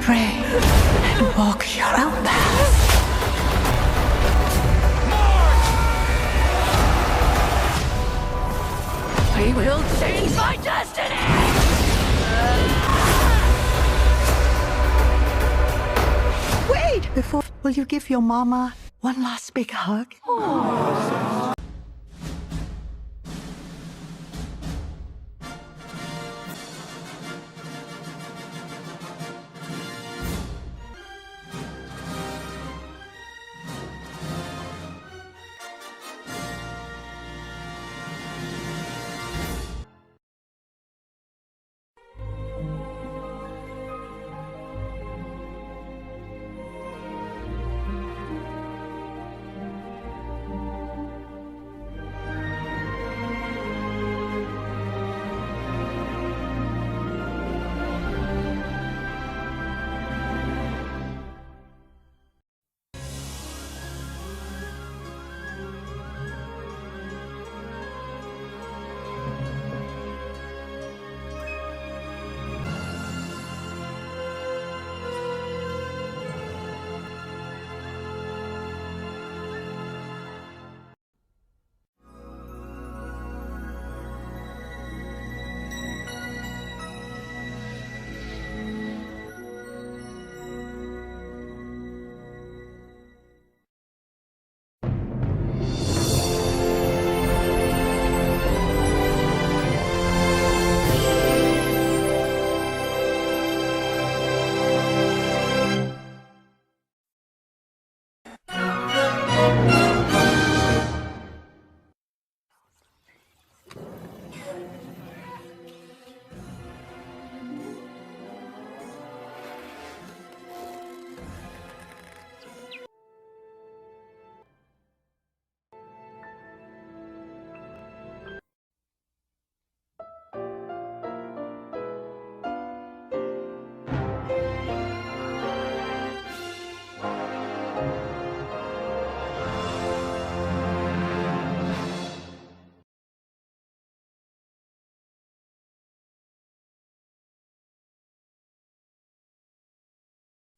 pray and walk your own path. We will change my destiny! Wait! Before, will you give your mama one last big hug?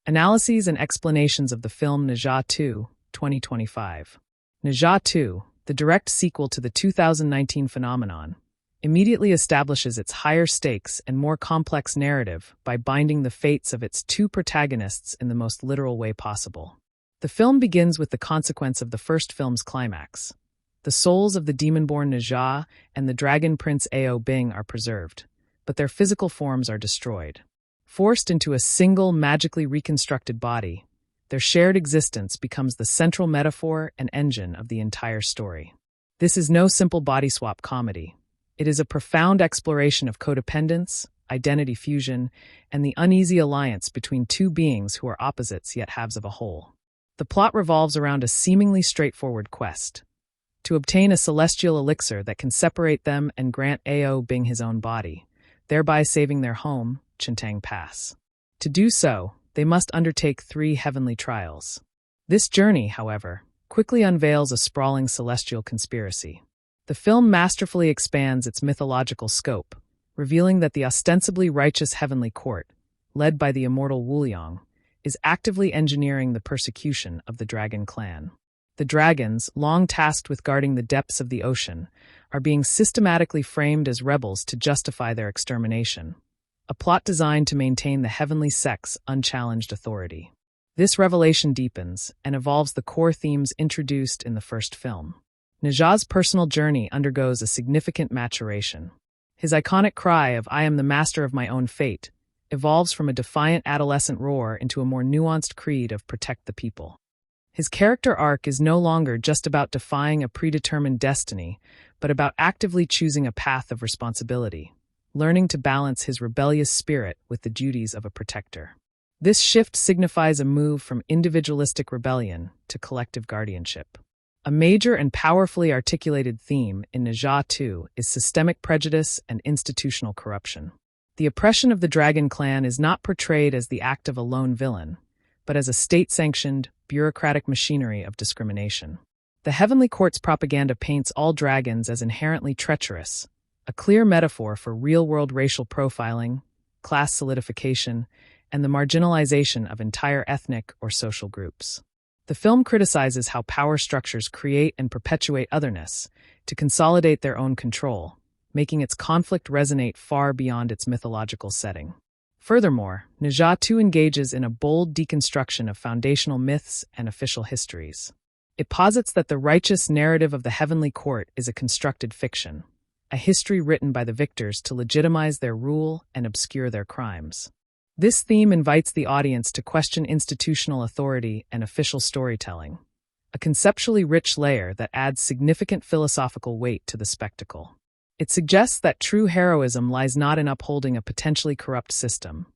Analyses and explanations of the film Ne Zha 2, 2025. Ne Zha 2, the direct sequel to the 2019 phenomenon, immediately establishes its higher stakes and more complex narrative by binding the fates of its two protagonists in the most literal way possible. The film begins with the consequence of the first film's climax. The souls of the demon-born Ne Zha and the dragon prince Ao Bing are preserved, but their physical forms are destroyed. Forced into a single magically reconstructed body, their shared existence becomes the central metaphor and engine of the entire story. This is no simple body swap comedy. It is a profound exploration of codependence, identity fusion, and the uneasy alliance between two beings who are opposites yet halves of a whole. The plot revolves around a seemingly straightforward quest: to obtain a celestial elixir that can separate them and grant Ao Bing his own body, thereby saving their home, Chintang Pass. To do so, they must undertake 3 heavenly trials. This journey, however, quickly unveils a sprawling celestial conspiracy. The film masterfully expands its mythological scope, revealing that the ostensibly righteous heavenly court, led by the immortal Wuliang, is actively engineering the persecution of the dragon clan. The dragons, long tasked with guarding the depths of the ocean, are being systematically framed as rebels to justify their extermination, a plot designed to maintain the heavenly sect's unchallenged authority. This revelation deepens and evolves the core themes introduced in the first film. Ne Zha's personal journey undergoes a significant maturation. His iconic cry of "I am the master of my own fate" evolves from a defiant adolescent roar into a more nuanced creed of protect the people. His character arc is no longer just about defying a predetermined destiny, but about actively choosing a path of responsibility, learning to balance his rebellious spirit with the duties of a protector. This shift signifies a move from individualistic rebellion to collective guardianship. A major and powerfully articulated theme in Ne Zha 2 is systemic prejudice and institutional corruption. The oppression of the Dragon Clan is not portrayed as the act of a lone villain, but as a state-sanctioned, bureaucratic machinery of discrimination. The Heavenly Court's propaganda paints all dragons as inherently treacherous, a clear metaphor for real-world racial profiling, class solidification, and the marginalization of entire ethnic or social groups. The film criticizes how power structures create and perpetuate otherness to consolidate their own control, making its conflict resonate far beyond its mythological setting. Furthermore, Ne Zha too engages in a bold deconstruction of foundational myths and official histories. It posits that the righteous narrative of the heavenly court is a constructed fiction, a history written by the victors to legitimize their rule and obscure their crimes. This theme invites the audience to question institutional authority and official storytelling, a conceptually rich layer that adds significant philosophical weight to the spectacle. It suggests that true heroism lies not in upholding a potentially corrupt system,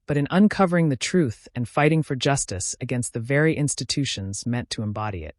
but in uncovering the truth and fighting for justice against the very institutions meant to embody it.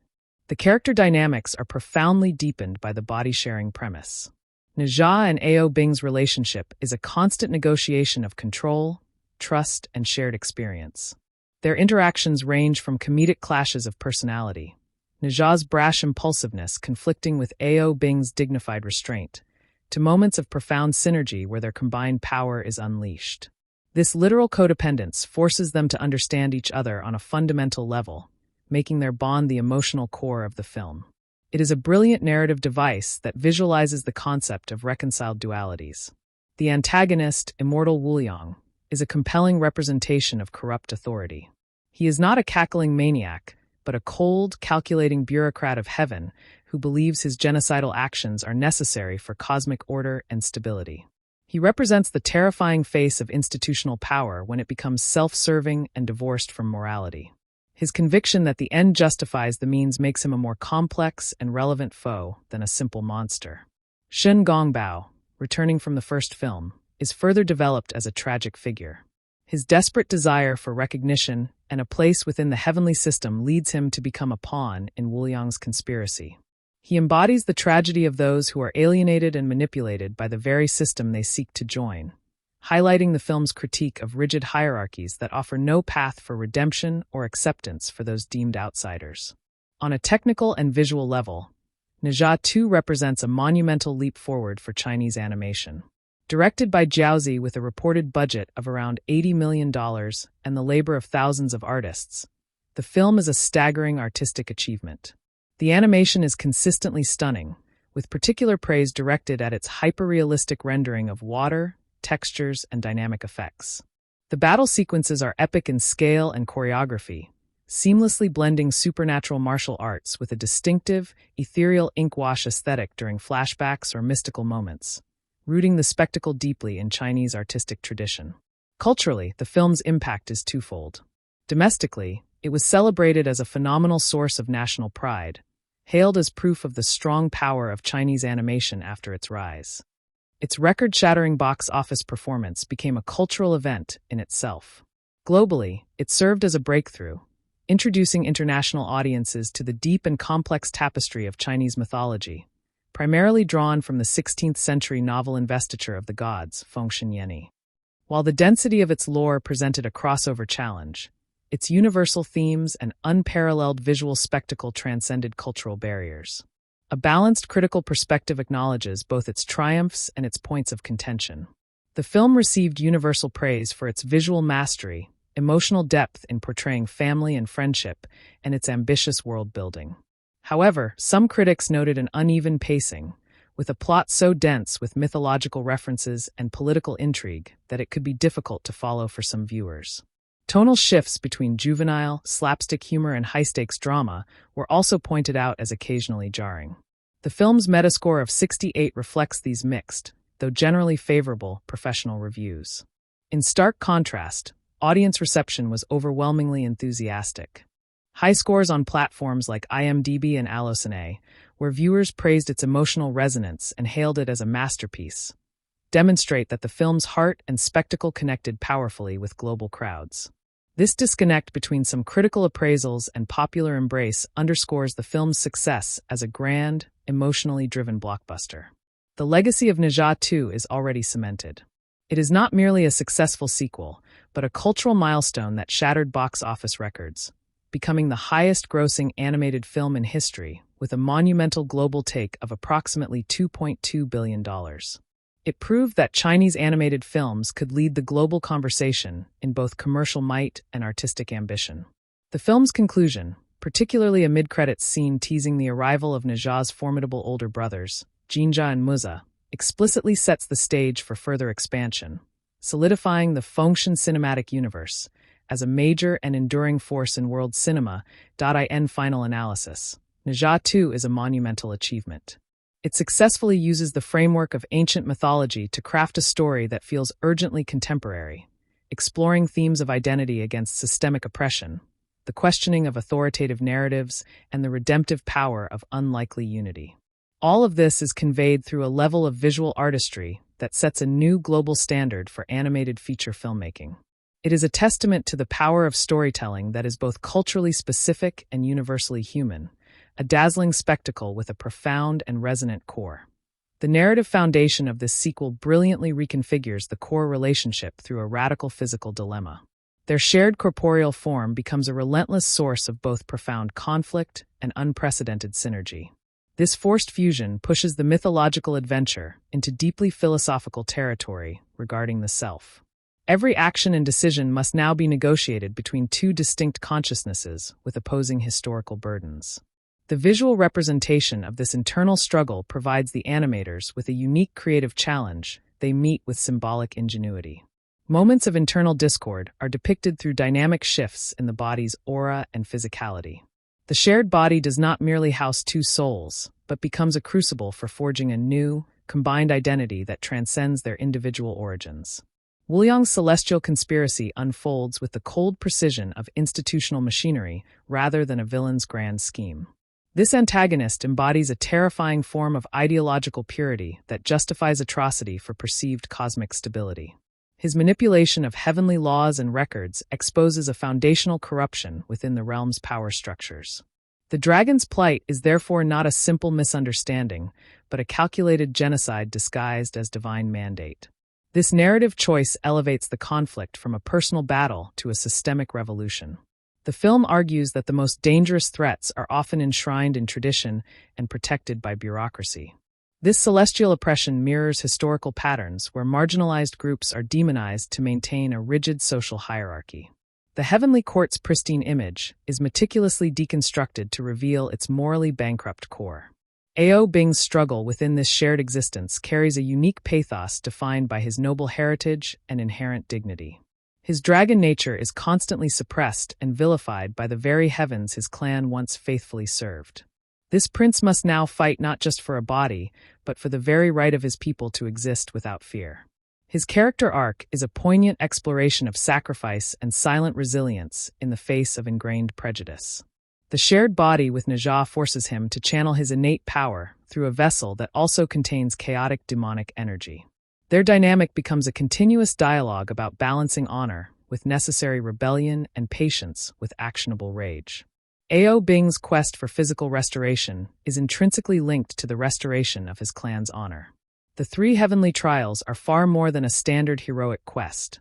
The character dynamics are profoundly deepened by the body-sharing premise. Ne Zha and Ao Bing's relationship is a constant negotiation of control, trust, and shared experience. Their interactions range from comedic clashes of personality, Ne Zha's brash impulsiveness conflicting with Ao Bing's dignified restraint, to moments of profound synergy where their combined power is unleashed. This literal codependence forces them to understand each other on a fundamental level, making their bond the emotional core of the film. It is a brilliant narrative device that visualizes the concept of reconciled dualities. The antagonist, Immortal Wuliang, is a compelling representation of corrupt authority. He is not a cackling maniac, but a cold, calculating bureaucrat of heaven who believes his genocidal actions are necessary for cosmic order and stability. He represents the terrifying face of institutional power when it becomes self-serving and divorced from morality. His conviction that the end justifies the means makes him a more complex and relevant foe than a simple monster. Shen Gongbao, returning from the first film, is further developed as a tragic figure. His desperate desire for recognition and a place within the heavenly system leads him to become a pawn in Wuliang's conspiracy. He embodies the tragedy of those who are alienated and manipulated by the very system they seek to join, highlighting the film's critique of rigid hierarchies that offer no path for redemption or acceptance for those deemed outsiders. On a technical and visual level, Ne Zha too represents a monumental leap forward for Chinese animation. Directed by Jiaozi with a reported budget of around $80 million and the labor of thousands of artists, the film is a staggering artistic achievement. The animation is consistently stunning, with particular praise directed at its hyper-realistic rendering of water, textures, and dynamic effects. The battle sequences are epic in scale and choreography, seamlessly blending supernatural martial arts with a distinctive, ethereal ink wash aesthetic during flashbacks or mystical moments, rooting the spectacle deeply in Chinese artistic tradition. Culturally, the film's impact is twofold. Domestically, it was celebrated as a phenomenal source of national pride, hailed as proof of the strong power of Chinese animation after its rise. Its record-shattering box office performance became a cultural event in itself. Globally, it served as a breakthrough, introducing international audiences to the deep and complex tapestry of Chinese mythology, primarily drawn from the 16th century novel Investiture of the Gods, Feng Shen. While the density of its lore presented a crossover challenge, its universal themes and unparalleled visual spectacle transcended cultural barriers. A balanced critical perspective acknowledges both its triumphs and its points of contention. The film received universal praise for its visual mastery, emotional depth in portraying family and friendship, and its ambitious world-building. However, some critics noted an uneven pacing, with a plot so dense with mythological references and political intrigue that it could be difficult to follow for some viewers. Tonal shifts between juvenile, slapstick humor and high-stakes drama were also pointed out as occasionally jarring. The film's Metascore of 68 reflects these mixed, though generally favorable, professional reviews. In stark contrast, audience reception was overwhelmingly enthusiastic. High scores on platforms like IMDb and Allociné, where viewers praised its emotional resonance and hailed it as a masterpiece, demonstrate that the film's heart and spectacle connected powerfully with global crowds. This disconnect between some critical appraisals and popular embrace underscores the film's success as a grand, emotionally driven blockbuster. The legacy of Ne Zha 2 is already cemented. It is not merely a successful sequel, but a cultural milestone that shattered box office records, becoming the highest-grossing animated film in history with a monumental global take of approximately $2.2 billion. It proved that Chinese animated films could lead the global conversation in both commercial might and artistic ambition. The film's conclusion, particularly a mid-credits scene teasing the arrival of Ne Zha's formidable older brothers, Jinja and Muzha, explicitly sets the stage for further expansion, solidifying the Fengshen cinematic universe as a major and enduring force in world cinema. In final analysis, Ne Zha 2 is a monumental achievement. It successfully uses the framework of ancient mythology to craft a story that feels urgently contemporary, exploring themes of identity against systemic oppression, the questioning of authoritative narratives, and the redemptive power of unlikely unity. All of this is conveyed through a level of visual artistry that sets a new global standard for animated feature filmmaking. It is a testament to the power of storytelling that is both culturally specific and universally human, a dazzling spectacle with a profound and resonant core. The narrative foundation of this sequel brilliantly reconfigures the core relationship through a radical physical dilemma. Their shared corporeal form becomes a relentless source of both profound conflict and unprecedented synergy. This forced fusion pushes the mythological adventure into deeply philosophical territory regarding the self. Every action and decision must now be negotiated between two distinct consciousnesses with opposing historical burdens. The visual representation of this internal struggle provides the animators with a unique creative challenge they meet with symbolic ingenuity. Moments of internal discord are depicted through dynamic shifts in the body's aura and physicality. The shared body does not merely house two souls, but becomes a crucible for forging a new, combined identity that transcends their individual origins. Wu Liang's celestial conspiracy unfolds with the cold precision of institutional machinery rather than a villain's grand scheme. This antagonist embodies a terrifying form of ideological purity that justifies atrocity for perceived cosmic stability. His manipulation of heavenly laws and records exposes a foundational corruption within the realm's power structures. The dragon's plight is therefore not a simple misunderstanding, but a calculated genocide disguised as divine mandate. This narrative choice elevates the conflict from a personal battle to a systemic revolution. The film argues that the most dangerous threats are often enshrined in tradition and protected by bureaucracy. This celestial oppression mirrors historical patterns where marginalized groups are demonized to maintain a rigid social hierarchy. The heavenly court's pristine image is meticulously deconstructed to reveal its morally bankrupt core. Ao Bing's struggle within this shared existence carries a unique pathos defined by his noble heritage and inherent dignity. His dragon nature is constantly suppressed and vilified by the very heavens his clan once faithfully served. This prince must now fight not just for a body, but for the very right of his people to exist without fear. His character arc is a poignant exploration of sacrifice and silent resilience in the face of ingrained prejudice. The shared body with Ne Zha forces him to channel his innate power through a vessel that also contains chaotic demonic energy. Their dynamic becomes a continuous dialogue about balancing honor with necessary rebellion and patience with actionable rage. Ao Bing's quest for physical restoration is intrinsically linked to the restoration of his clan's honor. The three heavenly trials are far more than a standard heroic quest.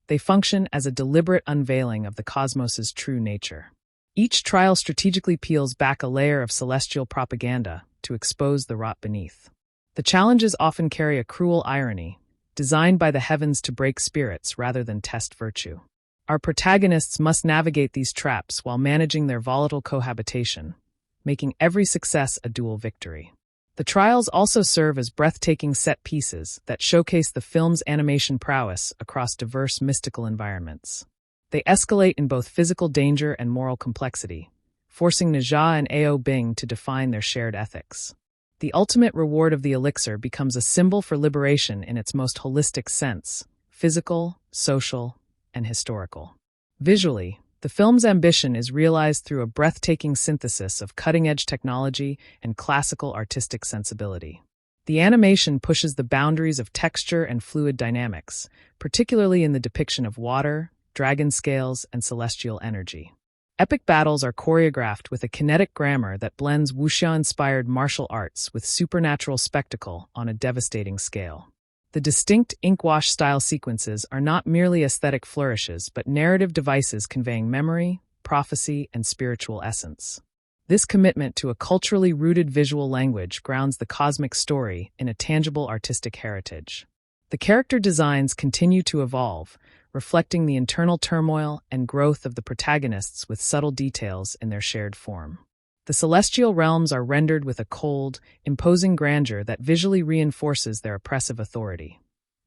They function as a deliberate unveiling of the cosmos's true nature. Each trial strategically peels back a layer of celestial propaganda to expose the rot beneath. The challenges often carry a cruel irony, designed by the heavens to break spirits rather than test virtue. Our protagonists must navigate these traps while managing their volatile cohabitation, making every success a dual victory. The trials also serve as breathtaking set pieces that showcase the film's animation prowess across diverse mystical environments. They escalate in both physical danger and moral complexity, forcing Ne Zha and Ao Bing to define their shared ethics. The ultimate reward of the elixir becomes a symbol for liberation in its most holistic sense: physical, social, and historical. Visually, the film's ambition is realized through a breathtaking synthesis of cutting-edge technology and classical artistic sensibility. The animation pushes the boundaries of texture and fluid dynamics, particularly in the depiction of water, dragon scales, and celestial energy. Epic battles are choreographed with a kinetic grammar that blends wuxia-inspired martial arts with supernatural spectacle on a devastating scale. The distinct ink-wash-style sequences are not merely aesthetic flourishes but narrative devices conveying memory, prophecy, and spiritual essence. This commitment to a culturally rooted visual language grounds the cosmic story in a tangible artistic heritage. The character designs continue to evolve, reflecting the internal turmoil and growth of the protagonists with subtle details in their shared form. The celestial realms are rendered with a cold, imposing grandeur that visually reinforces their oppressive authority.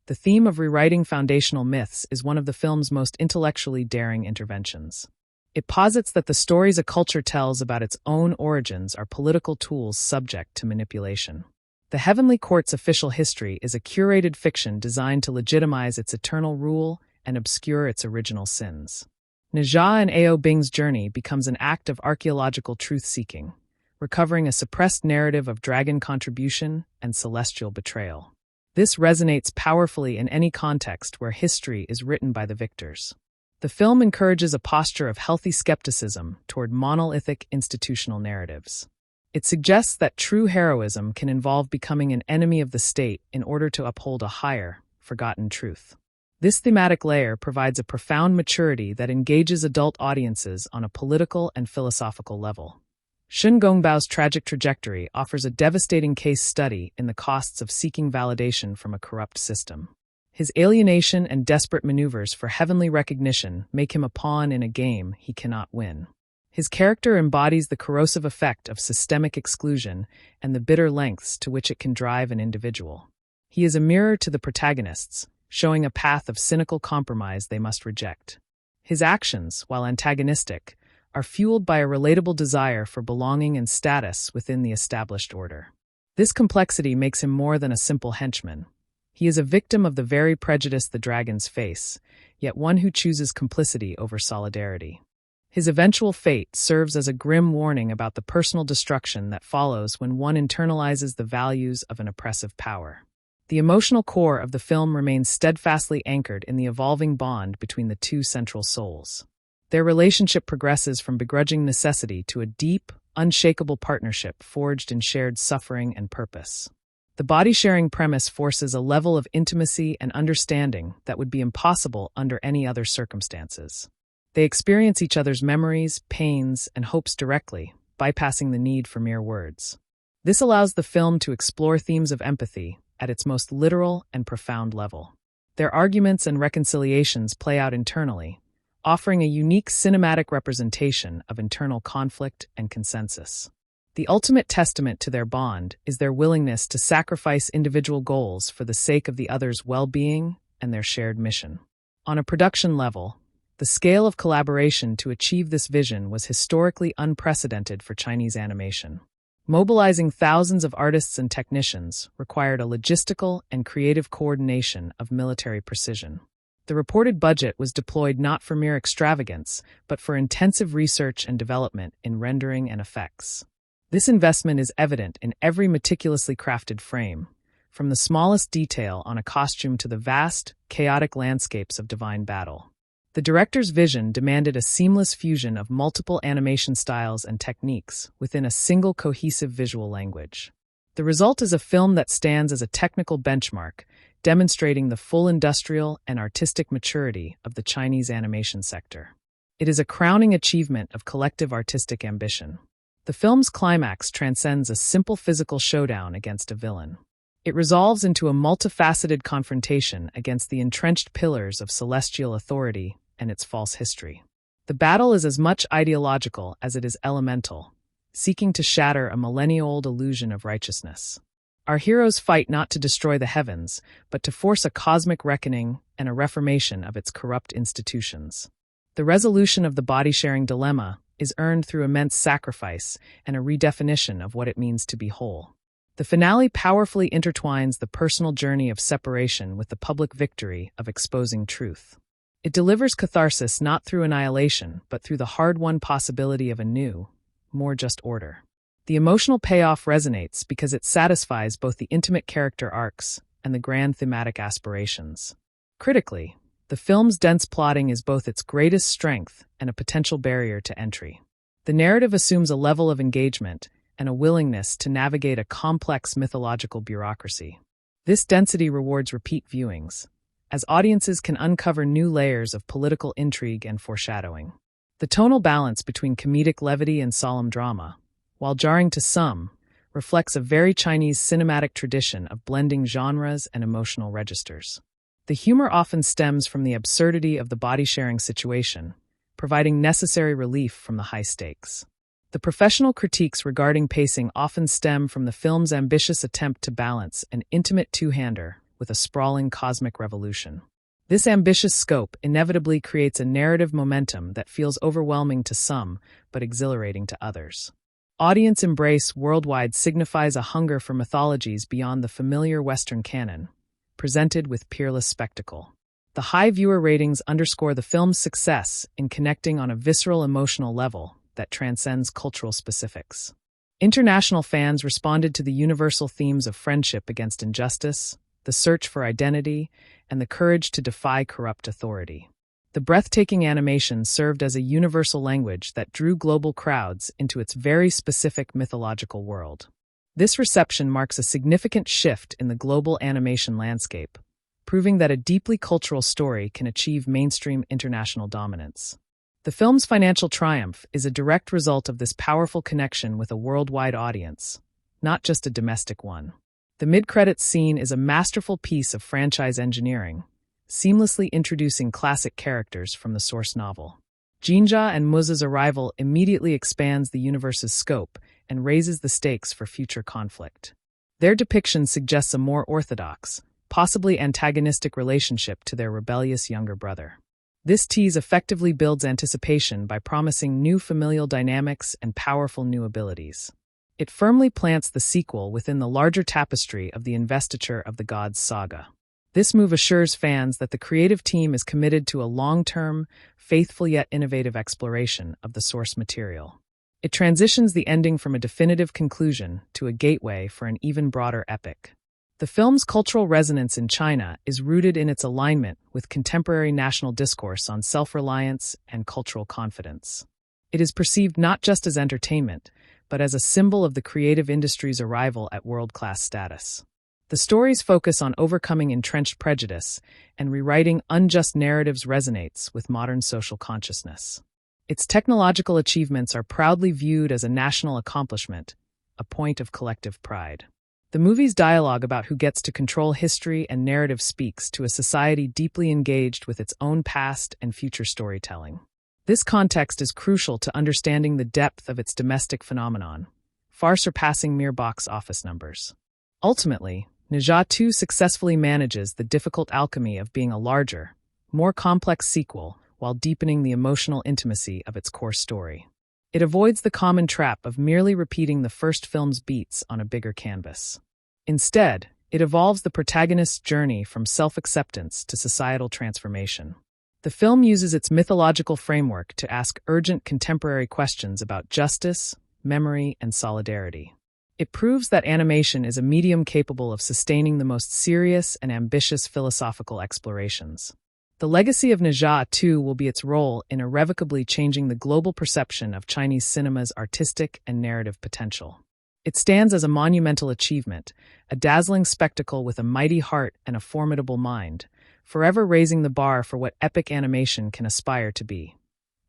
The theme of rewriting foundational myths is one of the film's most intellectually daring interventions. It posits that the stories a culture tells about its own origins are political tools subject to manipulation. The Heavenly Court's official history is a curated fiction designed to legitimize its eternal rule and obscure its original sins. Ne Zha and Ao Bing's journey becomes an act of archaeological truth-seeking, recovering a suppressed narrative of dragon contribution and celestial betrayal. This resonates powerfully in any context where history is written by the victors. The film encourages a posture of healthy skepticism toward monolithic institutional narratives. It suggests that true heroism can involve becoming an enemy of the state in order to uphold a higher, forgotten truth. This thematic layer provides a profound maturity that engages adult audiences on a political and philosophical level. Shun Gongbao's tragic trajectory offers a devastating case study in the costs of seeking validation from a corrupt system. His alienation and desperate maneuvers for heavenly recognition make him a pawn in a game he cannot win. His character embodies the corrosive effect of systemic exclusion and the bitter lengths to which it can drive an individual. He is a mirror to the protagonists, showing a path of cynical compromise they must reject. His actions, while antagonistic, are fueled by a relatable desire for belonging and status within the established order. This complexity makes him more than a simple henchman. He is a victim of the very prejudice the dragons face, yet one who chooses complicity over solidarity. His eventual fate serves as a grim warning about the personal destruction that follows when one internalizes the values of an oppressive power. The emotional core of the film remains steadfastly anchored in the evolving bond between the two central souls. Their relationship progresses from begrudging necessity to a deep, unshakable partnership forged in shared suffering and purpose. The body-sharing premise forces a level of intimacy and understanding that would be impossible under any other circumstances. They experience each other's memories, pains, and hopes directly, bypassing the need for mere words. This allows the film to explore themes of empathy at its most literal and profound level. Their arguments and reconciliations play out internally, offering a unique cinematic representation of internal conflict and consensus. The ultimate testament to their bond is their willingness to sacrifice individual goals for the sake of the other's well-being and their shared mission. On a production level, the scale of collaboration to achieve this vision was historically unprecedented for Chinese animation. Mobilizing thousands of artists and technicians required a logistical and creative coordination of military precision. The reported budget was deployed not for mere extravagance, but for intensive research and development in rendering and effects. This investment is evident in every meticulously crafted frame, from the smallest detail on a costume to the vast, chaotic landscapes of divine battle. The director's vision demanded a seamless fusion of multiple animation styles and techniques within a single cohesive visual language. The result is a film that stands as a technical benchmark, demonstrating the full industrial and artistic maturity of the Chinese animation sector. It is a crowning achievement of collective artistic ambition. The film's climax transcends a simple physical showdown against a villain. It resolves into a multifaceted confrontation against the entrenched pillars of celestial authority and its false history. The battle is as much ideological as it is elemental, seeking to shatter a millennia-old illusion of righteousness. Our heroes fight not to destroy the heavens, but to force a cosmic reckoning and a reformation of its corrupt institutions. The resolution of the body-sharing dilemma is earned through immense sacrifice and a redefinition of what it means to be whole. The finale powerfully intertwines the personal journey of separation with the public victory of exposing truth. It delivers catharsis not through annihilation, but through the hard-won possibility of a new, more just order. The emotional payoff resonates because it satisfies both the intimate character arcs and the grand thematic aspirations. Critically, the film's dense plotting is both its greatest strength and a potential barrier to entry. The narrative assumes a level of engagement and a willingness to navigate a complex mythological bureaucracy. This density rewards repeat viewings, as audiences can uncover new layers of political intrigue and foreshadowing. The tonal balance between comedic levity and solemn drama, while jarring to some, reflects a very Chinese cinematic tradition of blending genres and emotional registers. The humor often stems from the absurdity of the body-sharing situation, providing necessary relief from the high stakes. The professional critiques regarding pacing often stem from the film's ambitious attempt to balance an intimate two-hander with a sprawling cosmic revolution. This ambitious scope inevitably creates a narrative momentum that feels overwhelming to some, but exhilarating to others. Audience embrace worldwide signifies a hunger for mythologies beyond the familiar Western canon, presented with peerless spectacle. The high viewer ratings underscore the film's success in connecting on a visceral emotional level that transcends cultural specifics. International fans responded to the universal themes of friendship against injustice, the search for identity, and the courage to defy corrupt authority. The breathtaking animation served as a universal language that drew global crowds into its very specific mythological world. This reception marks a significant shift in the global animation landscape, proving that a deeply cultural story can achieve mainstream international dominance. The film's financial triumph is a direct result of this powerful connection with a worldwide audience, not just a domestic one. The mid-credits scene is a masterful piece of franchise engineering, seamlessly introducing classic characters from the source novel. Ne Zha and Muz's arrival immediately expands the universe's scope and raises the stakes for future conflict. Their depiction suggests a more orthodox, possibly antagonistic relationship to their rebellious younger brother. This tease effectively builds anticipation by promising new familial dynamics and powerful new abilities. It firmly plants the sequel within the larger tapestry of the investiture of the gods saga. This move assures fans that the creative team is committed to a long-term, faithful yet innovative exploration of the source material. It transitions the ending from a definitive conclusion to a gateway for an even broader epic. The film's cultural resonance in China is rooted in its alignment with contemporary national discourse on self-reliance and cultural confidence. It is perceived not just as entertainment, but as a symbol of the creative industry's arrival at world-class status. The story's focus on overcoming entrenched prejudice and rewriting unjust narratives resonates with modern social consciousness. Its technological achievements are proudly viewed as a national accomplishment, a point of collective pride. The movie's dialogue about who gets to control history and narrative speaks to a society deeply engaged with its own past and future storytelling. This context is crucial to understanding the depth of its domestic phenomenon, far surpassing mere box office numbers. Ultimately, Ne Zha 2 successfully manages the difficult alchemy of being a larger, more complex sequel while deepening the emotional intimacy of its core story. It avoids the common trap of merely repeating the first film's beats on a bigger canvas. Instead, it evolves the protagonist's journey from self-acceptance to societal transformation. The film uses its mythological framework to ask urgent contemporary questions about justice, memory, and solidarity. It proves that animation is a medium capable of sustaining the most serious and ambitious philosophical explorations. The legacy of Ne Zha 2 will be its role in irrevocably changing the global perception of Chinese cinema's artistic and narrative potential. It stands as a monumental achievement, a dazzling spectacle with a mighty heart and a formidable mind, forever raising the bar for what epic animation can aspire to be.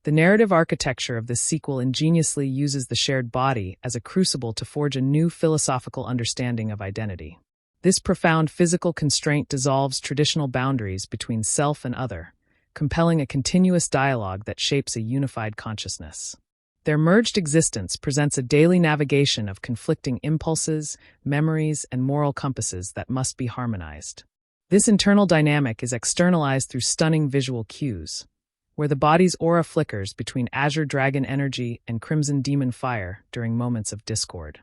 The narrative architecture of this sequel ingeniously uses the shared body as a crucible to forge a new philosophical understanding of identity. This profound physical constraint dissolves traditional boundaries between self and other, compelling a continuous dialogue that shapes a unified consciousness. Their merged existence presents a daily navigation of conflicting impulses, memories, and moral compasses that must be harmonized. This internal dynamic is externalized through stunning visual cues, where the body's aura flickers between azure dragon energy and crimson demon fire during moments of discord.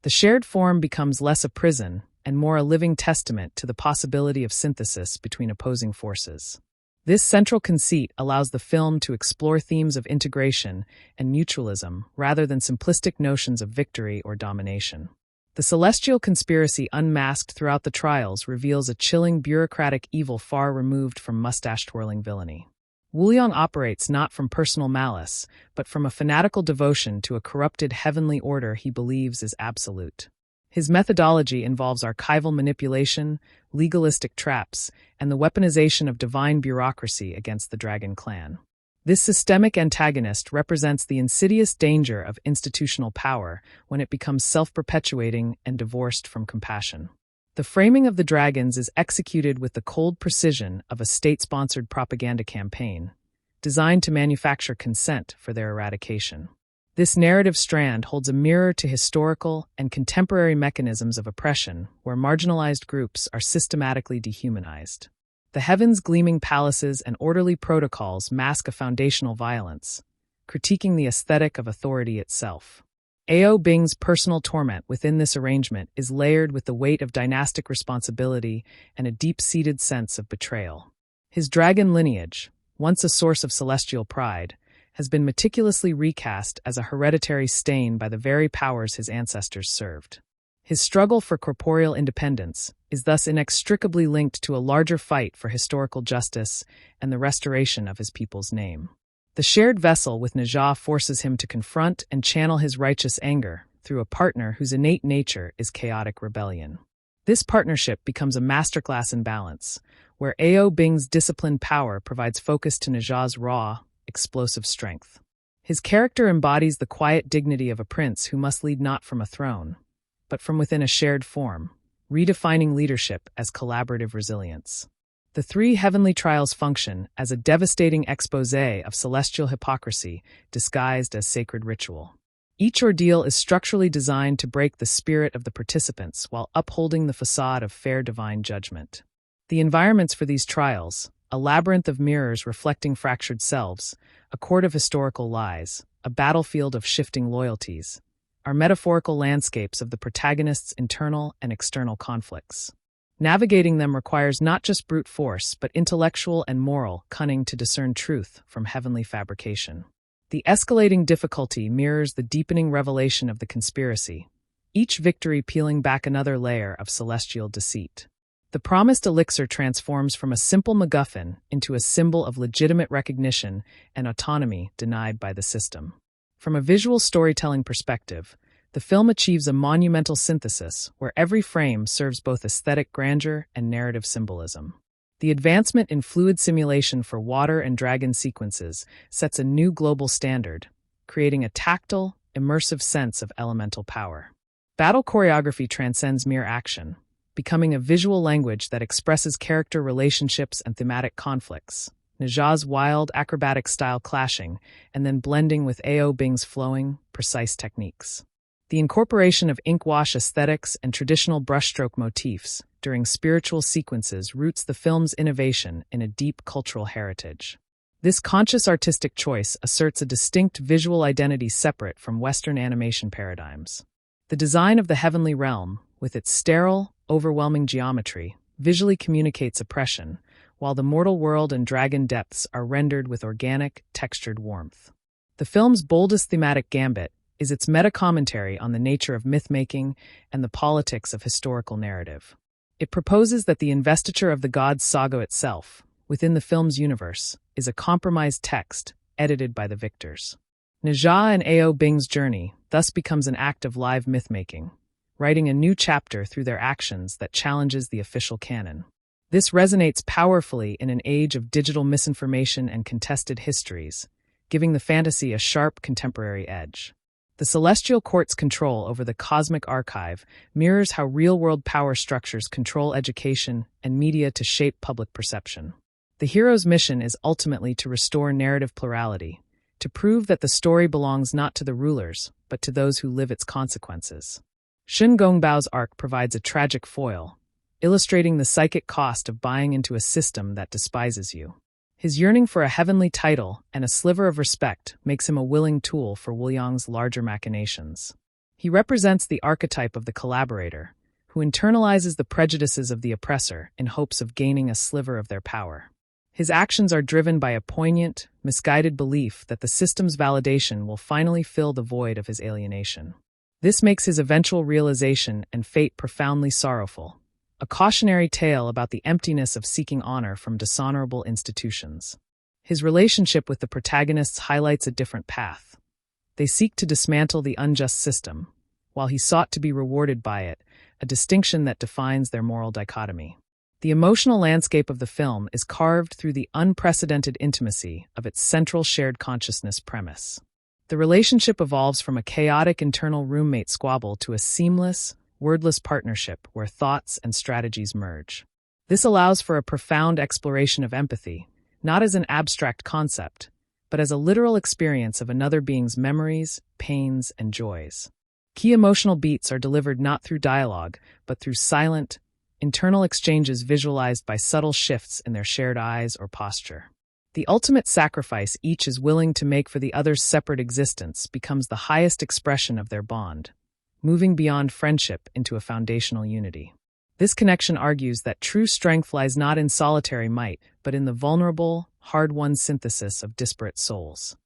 The shared form becomes less a prison and more a living testament to the possibility of synthesis between opposing forces. This central conceit allows the film to explore themes of integration and mutualism rather than simplistic notions of victory or domination. The celestial conspiracy unmasked throughout the trials reveals a chilling bureaucratic evil far removed from mustache-twirling villainy. Wu Liang operates not from personal malice, but from a fanatical devotion to a corrupted heavenly order he believes is absolute. His methodology involves archival manipulation, legalistic traps, and the weaponization of divine bureaucracy against the Dragon Clan. This systemic antagonist represents the insidious danger of institutional power when it becomes self-perpetuating and divorced from compassion. The framing of the dragons is executed with the cold precision of a state-sponsored propaganda campaign, designed to manufacture consent for their eradication. This narrative strand holds a mirror to historical and contemporary mechanisms of oppression where marginalized groups are systematically dehumanized. The heavens' gleaming palaces and orderly protocols mask a foundational violence, critiquing the aesthetic of authority itself. Ao Bing's personal torment within this arrangement is layered with the weight of dynastic responsibility and a deep-seated sense of betrayal. His dragon lineage, once a source of celestial pride, has been meticulously recast as a hereditary stain by the very powers his ancestors served. His struggle for corporeal independence is thus inextricably linked to a larger fight for historical justice and the restoration of his people's name. The shared vessel with Ne Zha forces him to confront and channel his righteous anger through a partner whose innate nature is chaotic rebellion. This partnership becomes a masterclass in balance, where Ao Bing's disciplined power provides focus to Ne Zha's raw, explosive strength. His character embodies the quiet dignity of a prince who must lead not from a throne, but from within a shared form, redefining leadership as collaborative resilience. The three heavenly trials function as a devastating exposé of celestial hypocrisy disguised as sacred ritual. Each ordeal is structurally designed to break the spirit of the participants while upholding the facade of fair divine judgment. The environments for these trials, a labyrinth of mirrors reflecting fractured selves, a court of historical lies, a battlefield of shifting loyalties, are metaphorical landscapes of the protagonist's internal and external conflicts. Navigating them requires not just brute force, but intellectual and moral cunning to discern truth from heavenly fabrication. The escalating difficulty mirrors the deepening revelation of the conspiracy, each victory peeling back another layer of celestial deceit. The promised elixir transforms from a simple MacGuffin into a symbol of legitimate recognition and autonomy denied by the system. From a visual storytelling perspective, the film achieves a monumental synthesis where every frame serves both aesthetic grandeur and narrative symbolism. The advancement in fluid simulation for water and dragon sequences sets a new global standard, creating a tactile, immersive sense of elemental power. Battle choreography transcends mere action, becoming a visual language that expresses character relationships and thematic conflicts. Ne Zha's wild, acrobatic style clashing and then blending with Ao Bing's flowing, precise techniques. The incorporation of ink wash aesthetics and traditional brushstroke motifs during spiritual sequences roots the film's innovation in a deep cultural heritage. This conscious artistic choice asserts a distinct visual identity separate from Western animation paradigms. The design of the heavenly realm, with its sterile, overwhelming geometry, visually communicates oppression, while the mortal world and dragon depths are rendered with organic, textured warmth. The film's boldest thematic gambit is its meta-commentary on the nature of myth-making and the politics of historical narrative. It proposes that the investiture of the gods saga itself, within the film's universe, is a compromised text, edited by the victors. Ne Zha and Ao Bing's journey thus becomes an act of live myth-making, writing a new chapter through their actions that challenges the official canon. This resonates powerfully in an age of digital misinformation and contested histories, giving the fantasy a sharp contemporary edge. The Celestial Court's control over the cosmic archive mirrors how real-world power structures control education and media to shape public perception. The hero's mission is ultimately to restore narrative plurality, to prove that the story belongs not to the rulers, but to those who live its consequences. Shen Gongbao's arc provides a tragic foil, illustrating the psychic cost of buying into a system that despises you. His yearning for a heavenly title and a sliver of respect makes him a willing tool for Wu Yang's larger machinations. He represents the archetype of the collaborator, who internalizes the prejudices of the oppressor in hopes of gaining a sliver of their power. His actions are driven by a poignant, misguided belief that the system's validation will finally fill the void of his alienation. This makes his eventual realization and fate profoundly sorrowful, a cautionary tale about the emptiness of seeking honor from dishonorable institutions. His relationship with the protagonists highlights a different path. They seek to dismantle the unjust system, while he sought to be rewarded by it, a distinction that defines their moral dichotomy. The emotional landscape of the film is carved through the unprecedented intimacy of its central shared consciousness premise. The relationship evolves from a chaotic internal roommate squabble to a seamless, wordless partnership where thoughts and strategies merge. This allows for a profound exploration of empathy, not as an abstract concept, but as a literal experience of another being's memories, pains, and joys. Key emotional beats are delivered not through dialogue, but through silent, internal exchanges visualized by subtle shifts in their shared eyes or posture. The ultimate sacrifice each is willing to make for the other's separate existence becomes the highest expression of their bond, moving beyond friendship into a foundational unity. This connection argues that true strength lies not in solitary might, but in the vulnerable, hard-won synthesis of disparate souls.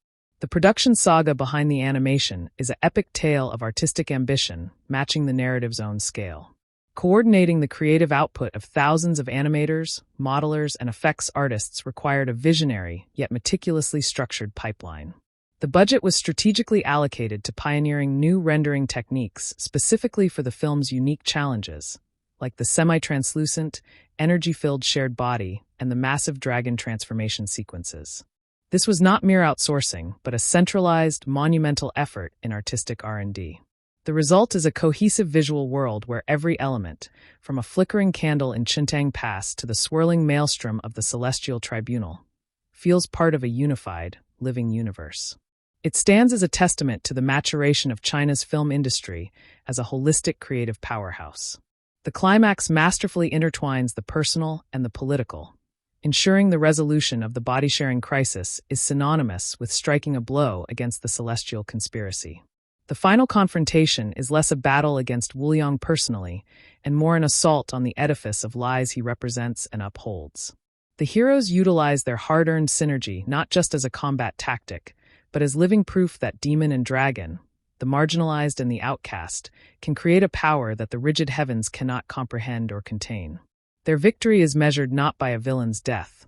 The production saga behind the animation is an epic tale of artistic ambition, matching the narrative's own scale. Coordinating the creative output of thousands of animators, modelers, and effects artists required a visionary, yet meticulously structured pipeline. The budget was strategically allocated to pioneering new rendering techniques specifically for the film's unique challenges, like the semi-translucent, energy-filled shared body and the massive dragon transformation sequences. This was not mere outsourcing, but a centralized, monumental effort in artistic R&D. The result is a cohesive visual world where every element, from a flickering candle in Chintang Pass to the swirling maelstrom of the Celestial Tribunal, feels part of a unified, living universe. It stands as a testament to the maturation of China's film industry as a holistic creative powerhouse. The climax masterfully intertwines the personal and the political, ensuring the resolution of the body-sharing crisis is synonymous with striking a blow against the celestial conspiracy. The final confrontation is less a battle against Wu Liang personally, and more an assault on the edifice of lies he represents and upholds. The heroes utilize their hard-earned synergy not just as a combat tactic, but as living proof that demon and dragon, the marginalized and the outcast, can create a power that the rigid heavens cannot comprehend or contain. Their victory is measured not by a villain's death,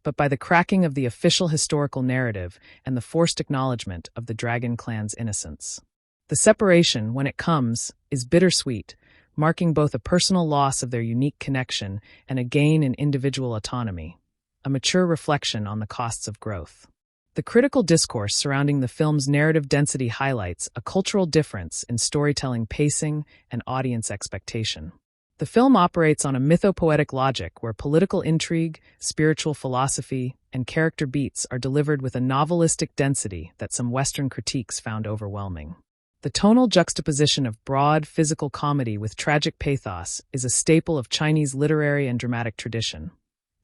but by the cracking of the official historical narrative and the forced acknowledgement of the Dragon Clan's innocence. The separation, when it comes, is bittersweet, marking both a personal loss of their unique connection and a gain in individual autonomy, a mature reflection on the costs of growth. The critical discourse surrounding the film's narrative density highlights a cultural difference in storytelling pacing and audience expectation. The film operates on a mythopoetic logic where political intrigue, spiritual philosophy, and character beats are delivered with a novelistic density that some Western critiques found overwhelming. The tonal juxtaposition of broad, physical comedy with tragic pathos is a staple of Chinese literary and dramatic tradition,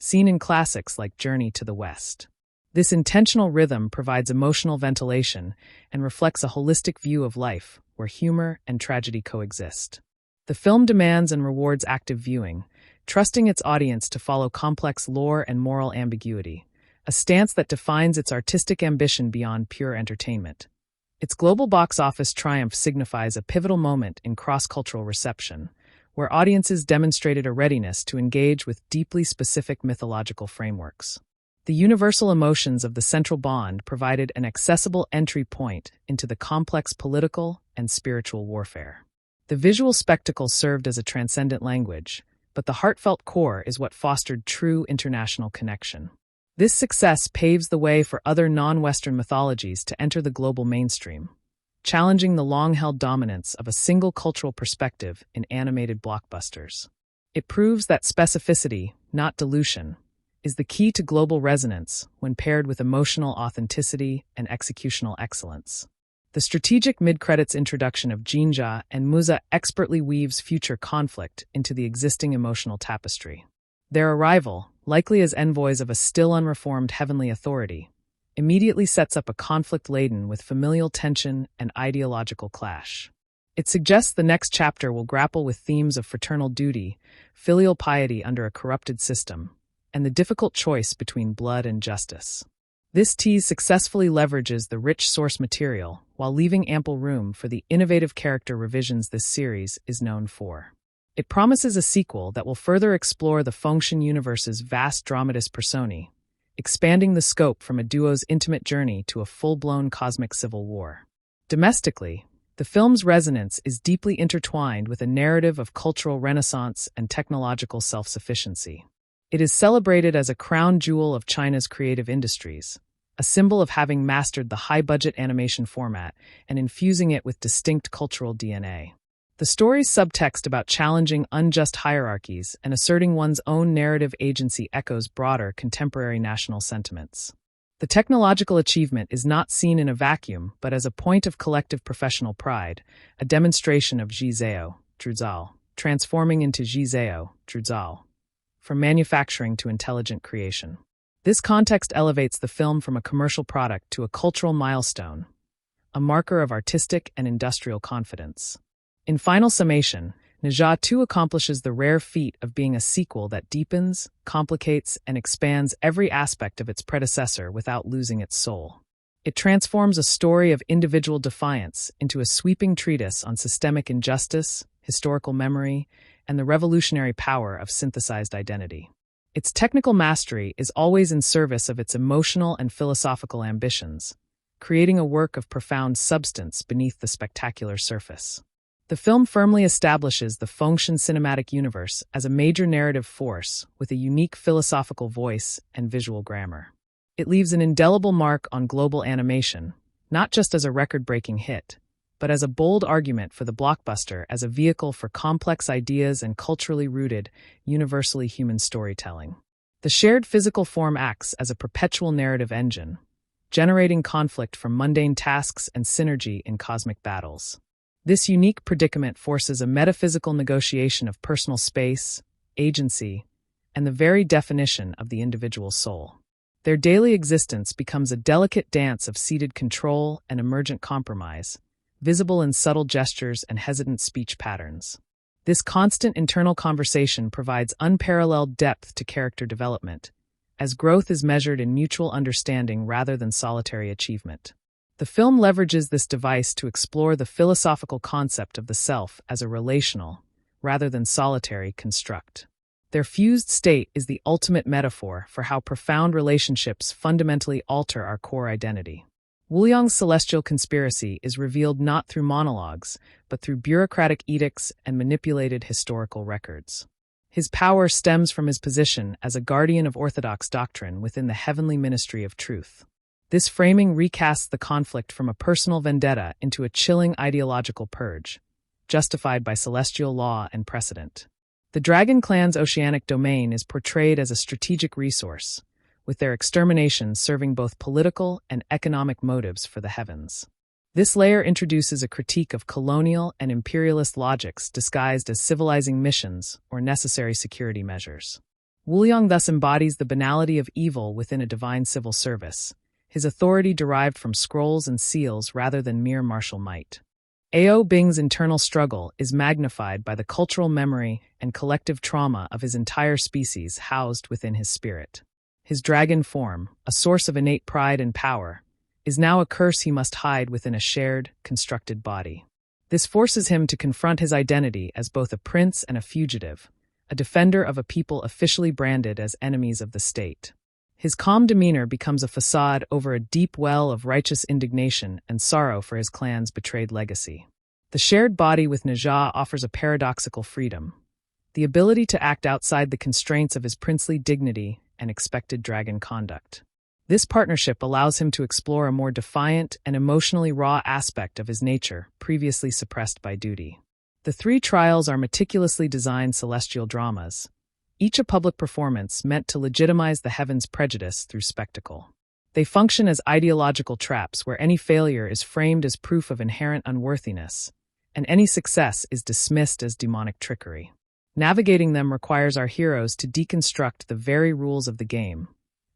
seen in classics like Journey to the West. This intentional rhythm provides emotional ventilation and reflects a holistic view of life where humor and tragedy coexist. The film demands and rewards active viewing, trusting its audience to follow complex lore and moral ambiguity, a stance that defines its artistic ambition beyond pure entertainment. Its global box office triumph signifies a pivotal moment in cross-cultural reception, where audiences demonstrated a readiness to engage with deeply specific mythological frameworks. The universal emotions of the central bond provided an accessible entry point into the complex political and spiritual warfare. The visual spectacle served as a transcendent language, but the heartfelt core is what fostered true international connection. This success paves the way for other non-Western mythologies to enter the global mainstream, challenging the long-held dominance of a single cultural perspective in animated blockbusters. It proves that specificity, not dilution, is the key to global resonance when paired with emotional authenticity and executional excellence. The strategic mid-credits introduction of Ne Zha and Ne Zha expertly weaves future conflict into the existing emotional tapestry. Their arrival, likely as envoys of a still unreformed heavenly authority, immediately sets up a conflict laden with familial tension and ideological clash. It suggests the next chapter will grapple with themes of fraternal duty, filial piety under a corrupted system, and the difficult choice between blood and justice. This tease successfully leverages the rich source material while leaving ample room for the innovative character revisions this series is known for. It promises a sequel that will further explore the Fengshen universe's vast dramatis personae, expanding the scope from a duo's intimate journey to a full-blown cosmic civil war. Domestically, The film's resonance is deeply intertwined with a narrative of cultural renaissance and technological self-sufficiency. It is celebrated as a crown jewel of China's creative industries, a symbol of having mastered the high-budget animation format and infusing it with distinct cultural DNA. The story's subtext about challenging unjust hierarchies and asserting one's own narrative agency echoes broader contemporary national sentiments. The technological achievement is not seen in a vacuum, but as a point of collective professional pride, a demonstration of Zhizao, Druzal, transforming into Zhizao, Druzal, from manufacturing to intelligent creation. This context elevates the film from a commercial product to a cultural milestone, a marker of artistic and industrial confidence. In final summation, Ne Zha 2 accomplishes the rare feat of being a sequel that deepens, complicates, and expands every aspect of its predecessor without losing its soul. It transforms a story of individual defiance into a sweeping treatise on systemic injustice, historical memory, and the revolutionary power of synthesized identity. Its technical mastery is always in service of its emotional and philosophical ambitions, creating a work of profound substance beneath the spectacular surface. The film firmly establishes the Fengshen cinematic universe as a major narrative force with a unique philosophical voice and visual grammar. It leaves an indelible mark on global animation, not just as a record-breaking hit, but as a bold argument for the blockbuster as a vehicle for complex ideas and culturally rooted, universally human storytelling. The shared physical form acts as a perpetual narrative engine, generating conflict from mundane tasks and synergy in cosmic battles. This unique predicament forces a metaphysical negotiation of personal space, agency, and the very definition of the individual soul. Their daily existence becomes a delicate dance of seated control and emergent compromise, visible in subtle gestures and hesitant speech patterns. This constant internal conversation provides unparalleled depth to character development, as growth is measured in mutual understanding rather than solitary achievement. The film leverages this device to explore the philosophical concept of the self as a relational, rather than solitary, construct. Their fused state is the ultimate metaphor for how profound relationships fundamentally alter our core identity. Wuliang's celestial conspiracy is revealed not through monologues, but through bureaucratic edicts and manipulated historical records. His power stems from his position as a guardian of orthodox doctrine within the heavenly ministry of truth. This framing recasts the conflict from a personal vendetta into a chilling ideological purge, justified by celestial law and precedent. The Dragon Clan's oceanic domain is portrayed as a strategic resource, with their extermination serving both political and economic motives for the heavens. This layer introduces a critique of colonial and imperialist logics disguised as civilizing missions or necessary security measures. Wuliang thus embodies the banality of evil within a divine civil service, his authority derived from scrolls and seals rather than mere martial might. Ao Bing's internal struggle is magnified by the cultural memory and collective trauma of his entire species housed within his spirit. His dragon form, a source of innate pride and power, is now a curse he must hide within a shared, constructed body. This forces him to confront his identity as both a prince and a fugitive, a defender of a people officially branded as enemies of the state. His calm demeanor becomes a facade over a deep well of righteous indignation and sorrow for his clan's betrayed legacy. The shared body with Ne Zha offers a paradoxical freedom, the ability to act outside the constraints of his princely dignity and expected dragon conduct. This partnership allows him to explore a more defiant and emotionally raw aspect of his nature previously suppressed by duty. The three trials are meticulously designed celestial dramas, each a public performance meant to legitimize the heavens' prejudice through spectacle. They function as ideological traps where any failure is framed as proof of inherent unworthiness, and any success is dismissed as demonic trickery. Navigating them requires our heroes to deconstruct the very rules of the game,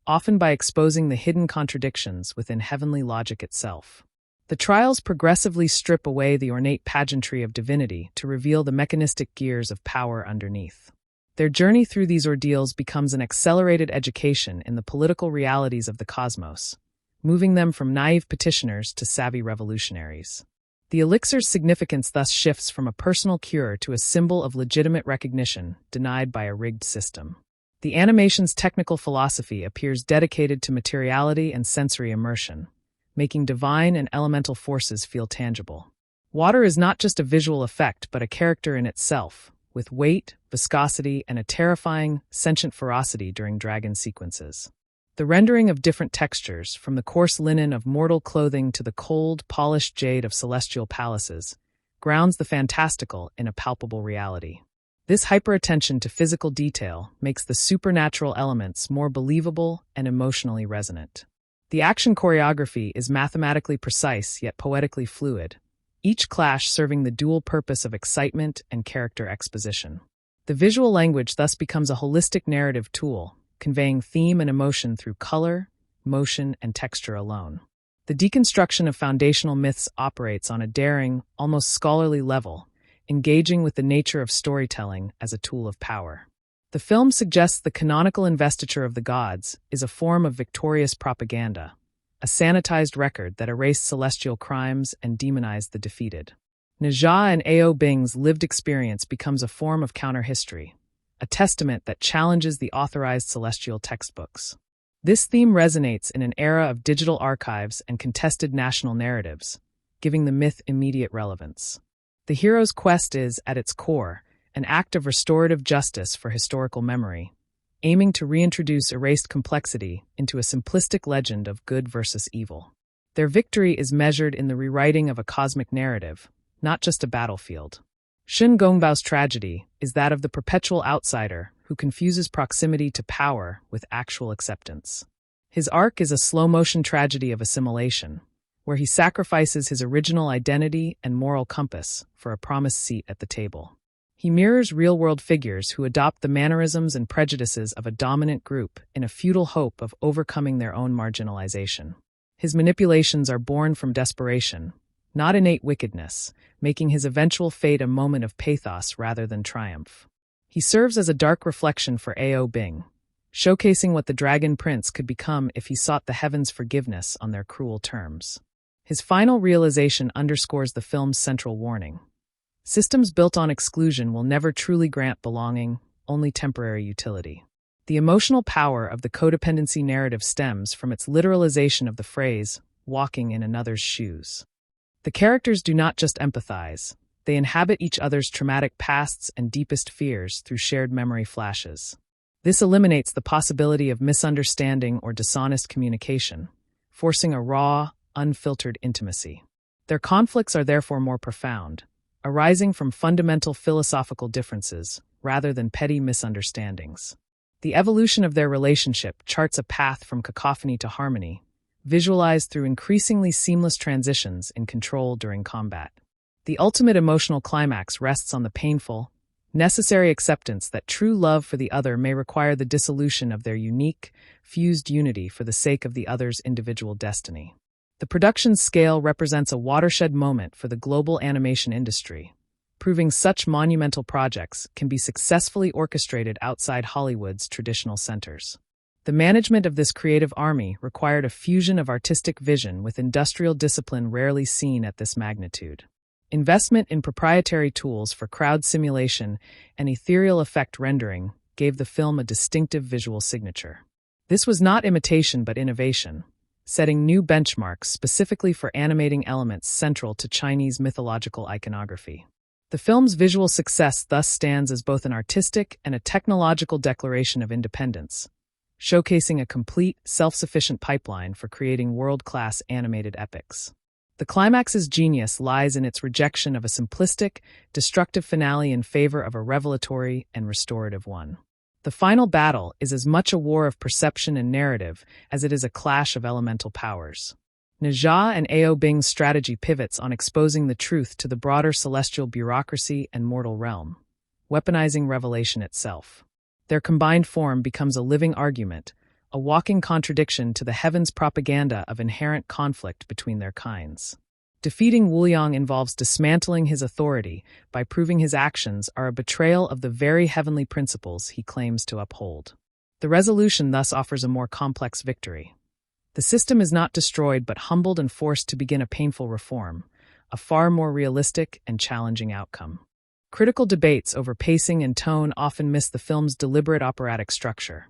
often by exposing the hidden contradictions within heavenly logic itself. The trials progressively strip away the ornate pageantry of divinity to reveal the mechanistic gears of power underneath. Their journey through these ordeals becomes an accelerated education in the political realities of the cosmos, moving them from naive petitioners to savvy revolutionaries. The elixir's significance thus shifts from a personal cure to a symbol of legitimate recognition denied by a rigged system. The animation's technical philosophy appears dedicated to materiality and sensory immersion, making divine and elemental forces feel tangible. Water is not just a visual effect but a character in itself, with weight, viscosity, and a terrifying, sentient ferocity during dragon sequences. The rendering of different textures, from the coarse linen of mortal clothing to the cold, polished jade of celestial palaces, grounds the fantastical in a palpable reality. This hyperattention to physical detail makes the supernatural elements more believable and emotionally resonant. The action choreography is mathematically precise yet poetically fluid, each clash serving the dual purpose of excitement and character exposition. The visual language thus becomes a holistic narrative tool, conveying theme and emotion through color, motion, and texture alone. The deconstruction of foundational myths operates on a daring, almost scholarly level, engaging with the nature of storytelling as a tool of power. The film suggests the canonical investiture of the gods is a form of victorious propaganda, a sanitized record that erased celestial crimes and demonized the defeated. Ne Zha and Ao Bing's lived experience becomes a form of counter-history, a testament that challenges the authorized celestial textbooks. This theme resonates in an era of digital archives and contested national narratives, giving the myth immediate relevance. The hero's quest is, at its core, an act of restorative justice for historical memory, aiming to reintroduce erased complexity into a simplistic legend of good versus evil. Their victory is measured in the rewriting of a cosmic narrative, not just a battlefield. Shun Gongbao's tragedy is that of the perpetual outsider who confuses proximity to power with actual acceptance. His arc is a slow-motion tragedy of assimilation, where he sacrifices his original identity and moral compass for a promised seat at the table. He mirrors real-world figures who adopt the mannerisms and prejudices of a dominant group in a futile hope of overcoming their own marginalization. His manipulations are born from desperation, not innate wickedness, making his eventual fate a moment of pathos rather than triumph. He serves as a dark reflection for Ao Bing, showcasing what the Dragon Prince could become if he sought the heavens' forgiveness on their cruel terms. His final realization underscores the film's central warning. Systems built on exclusion will never truly grant belonging, only temporary utility. The emotional power of the codependency narrative stems from its literalization of the phrase, walking in another's shoes. The characters do not just empathize, they inhabit each other's traumatic pasts and deepest fears through shared memory flashes. This eliminates the possibility of misunderstanding or dishonest communication, forcing a raw, unfiltered intimacy. Their conflicts are therefore more profound, arising from fundamental philosophical differences rather than petty misunderstandings. The evolution of their relationship charts a path from cacophony to harmony, visualized through increasingly seamless transitions in control during combat. The ultimate emotional climax rests on the painful, necessary acceptance that true love for the other may require the dissolution of their unique, fused unity for the sake of the other's individual destiny. The production's scale represents a watershed moment for the global animation industry, proving such monumental projects can be successfully orchestrated outside Hollywood's traditional centers. The management of this creative army required a fusion of artistic vision with industrial discipline rarely seen at this magnitude. Investment in proprietary tools for crowd simulation and ethereal effect rendering gave the film a distinctive visual signature. This was not imitation but innovation, setting new benchmarks specifically for animating elements central to Chinese mythological iconography. The film's visual success thus stands as both an artistic and a technological declaration of independence, showcasing a complete, self-sufficient pipeline for creating world-class animated epics. The climax's genius lies in its rejection of a simplistic, destructive finale in favor of a revelatory and restorative one. The final battle is as much a war of perception and narrative as it is a clash of elemental powers. Ne Zha and Ao Bing's strategy pivots on exposing the truth to the broader celestial bureaucracy and mortal realm, weaponizing revelation itself. Their combined form becomes a living argument, a walking contradiction to the heavens' propaganda of inherent conflict between their kinds. Defeating Wu Yang involves dismantling his authority by proving his actions are a betrayal of the very heavenly principles he claims to uphold. The resolution thus offers a more complex victory. The system is not destroyed but humbled and forced to begin a painful reform, a far more realistic and challenging outcome. Critical debates over pacing and tone often miss the film's deliberate operatic structure,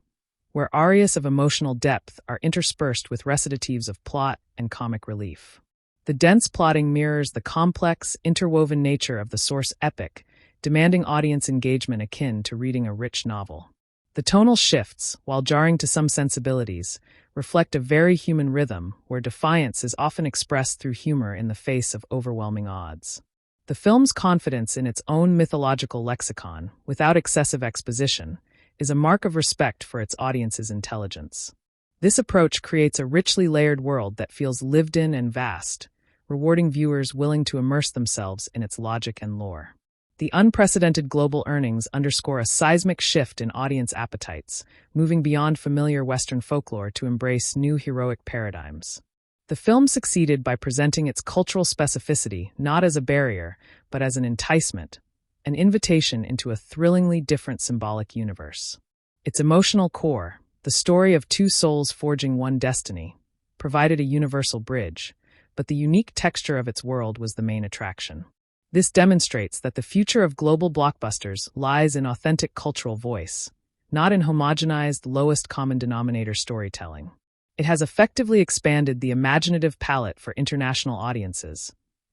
where arias of emotional depth are interspersed with recitatives of plot and comic relief. The dense plotting mirrors the complex, interwoven nature of the source epic, demanding audience engagement akin to reading a rich novel. The tonal shifts, while jarring to some sensibilities, reflect a very human rhythm where defiance is often expressed through humor in the face of overwhelming odds. The film's confidence in its own mythological lexicon, without excessive exposition, is a mark of respect for its audience's intelligence. This approach creates a richly layered world that feels lived in and vast, rewarding viewers willing to immerse themselves in its logic and lore. The unprecedented global earnings underscore a seismic shift in audience appetites, moving beyond familiar Western folklore to embrace new heroic paradigms. The film succeeded by presenting its cultural specificity not as a barrier, but as an enticement, an invitation into a thrillingly different symbolic universe. Its emotional core, the story of two souls forging one destiny, provided a universal bridge, but the unique texture of its world was the main attraction. This demonstrates that the future of global blockbusters lies in authentic cultural voice, not in homogenized lowest common denominator storytelling. It has effectively expanded the imaginative palette for international audiences,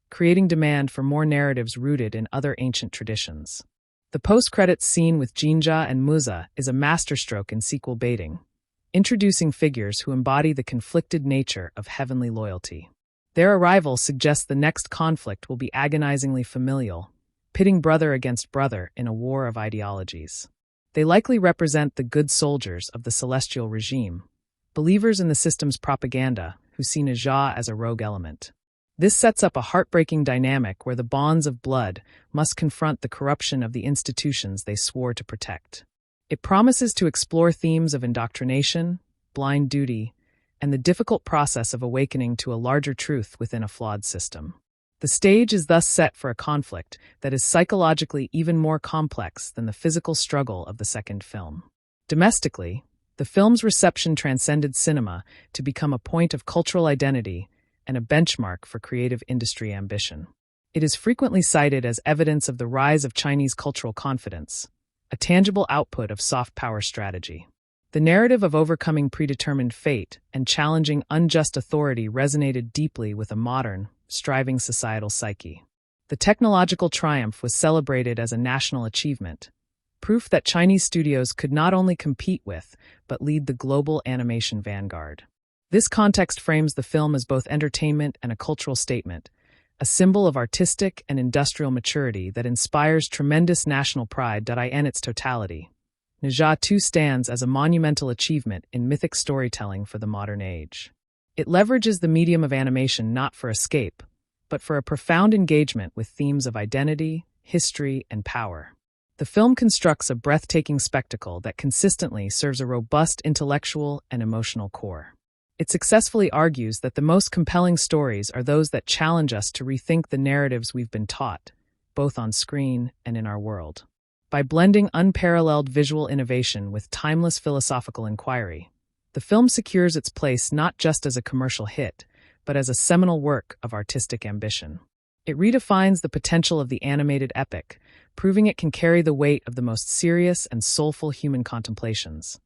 creating demand for more narratives rooted in other ancient traditions. The post-credits scene with Ne Zha and Ne Zha is a masterstroke in sequel baiting, introducing figures who embody the conflicted nature of heavenly loyalty. Their arrival suggests the next conflict will be agonizingly familial, pitting brother against brother in a war of ideologies. They likely represent the good soldiers of the celestial regime, believers in the system's propaganda who see Ne Zha as a rogue element. This sets up a heartbreaking dynamic where the bonds of blood must confront the corruption of the institutions they swore to protect. It promises to explore themes of indoctrination, blind duty, and the difficult process of awakening to a larger truth within a flawed system. The stage is thus set for a conflict that is psychologically even more complex than the physical struggle of the second film. Domestically, the film's reception transcended cinema to become a point of cultural identity and a benchmark for creative industry ambition. It is frequently cited as evidence of the rise of Chinese cultural confidence, a tangible output of soft power strategy. The narrative of overcoming predetermined fate and challenging unjust authority resonated deeply with a modern, striving societal psyche. The technological triumph was celebrated as a national achievement, proof that Chinese studios could not only compete with, but lead the global animation vanguard. This context frames the film as both entertainment and a cultural statement, a symbol of artistic and industrial maturity that inspires tremendous national pride. In its totality, Ne Zha 2 stands as a monumental achievement in mythic storytelling for the modern age. It leverages the medium of animation not for escape, but for a profound engagement with themes of identity, history, and power. The film constructs a breathtaking spectacle that consistently serves a robust intellectual and emotional core. It successfully argues that the most compelling stories are those that challenge us to rethink the narratives we've been taught, both on screen and in our world. By blending unparalleled visual innovation with timeless philosophical inquiry, the film secures its place not just as a commercial hit, but as a seminal work of artistic ambition. It redefines the potential of the animated epic, proving it can carry the weight of the most serious and soulful human contemplations.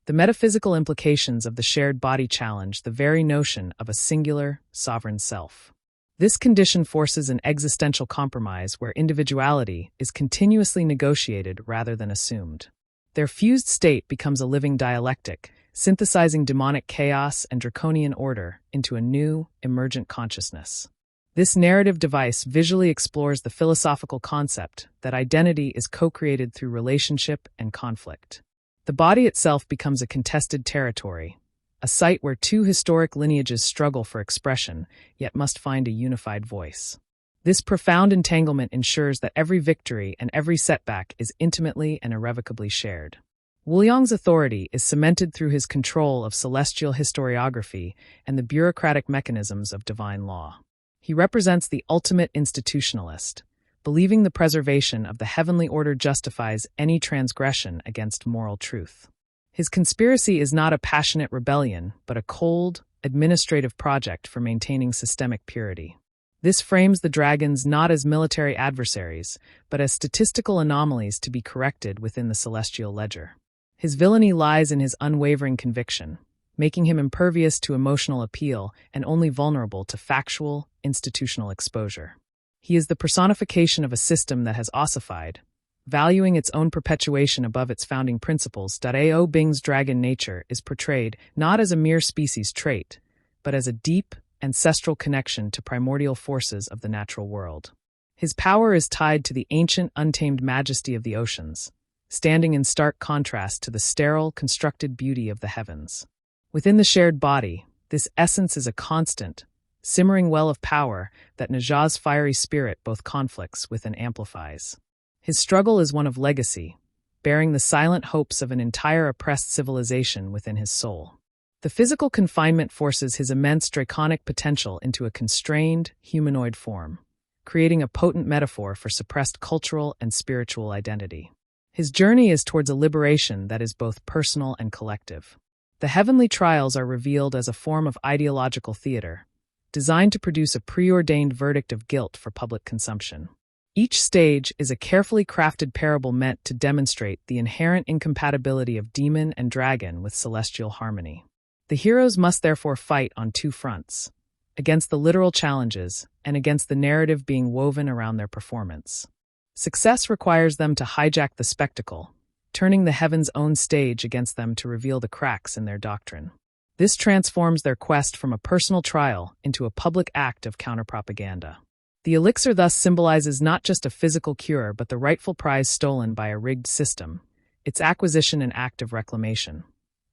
The metaphysical implications of the shared body challenge the very notion of a singular, sovereign self. This condition forces an existential compromise where individuality is continuously negotiated rather than assumed. Their fused state becomes a living dialectic, synthesizing demonic chaos and draconian order into a new, emergent consciousness. This narrative device visually explores the philosophical concept that identity is co-created through relationship and conflict. The body itself becomes a contested territory, a site where two historic lineages struggle for expression, yet must find a unified voice. This profound entanglement ensures that every victory and every setback is intimately and irrevocably shared. Wu Liang's authority is cemented through his control of celestial historiography and the bureaucratic mechanisms of divine law. He represents the ultimate institutionalist, believing the preservation of the heavenly order justifies any transgression against moral truth. His conspiracy is not a passionate rebellion, but a cold, administrative project for maintaining systemic purity. This frames the dragons not as military adversaries, but as statistical anomalies to be corrected within the celestial ledger. His villainy lies in his unwavering conviction. making him impervious to emotional appeal and only vulnerable to factual, institutional exposure. He is the personification of a system that has ossified, valuing its own perpetuation above its founding principles. Ao Bing's dragon nature is portrayed not as a mere species trait, but as a deep, ancestral connection to primordial forces of the natural world. His power is tied to the ancient, untamed majesty of the oceans, standing in stark contrast to the sterile, constructed beauty of the heavens. Within the shared body, this essence is a constant, simmering well of power that Ne Zha's fiery spirit both conflicts with and amplifies. His struggle is one of legacy, bearing the silent hopes of an entire oppressed civilization within his soul. The physical confinement forces his immense draconic potential into a constrained, humanoid form, creating a potent metaphor for suppressed cultural and spiritual identity. His journey is towards a liberation that is both personal and collective. The heavenly trials are revealed as a form of ideological theater, designed to produce a preordained verdict of guilt for public consumption. Each stage is a carefully crafted parable meant to demonstrate the inherent incompatibility of demon and dragon with celestial harmony. The heroes must therefore fight on two fronts, against the literal challenges and against the narrative being woven around their performance. Success requires them to hijack the spectacle, turning the heaven's own stage against them to reveal the cracks in their doctrine. This transforms their quest from a personal trial into a public act of counterpropaganda. The elixir thus symbolizes not just a physical cure but the rightful prize stolen by a rigged system, its acquisition an act of reclamation.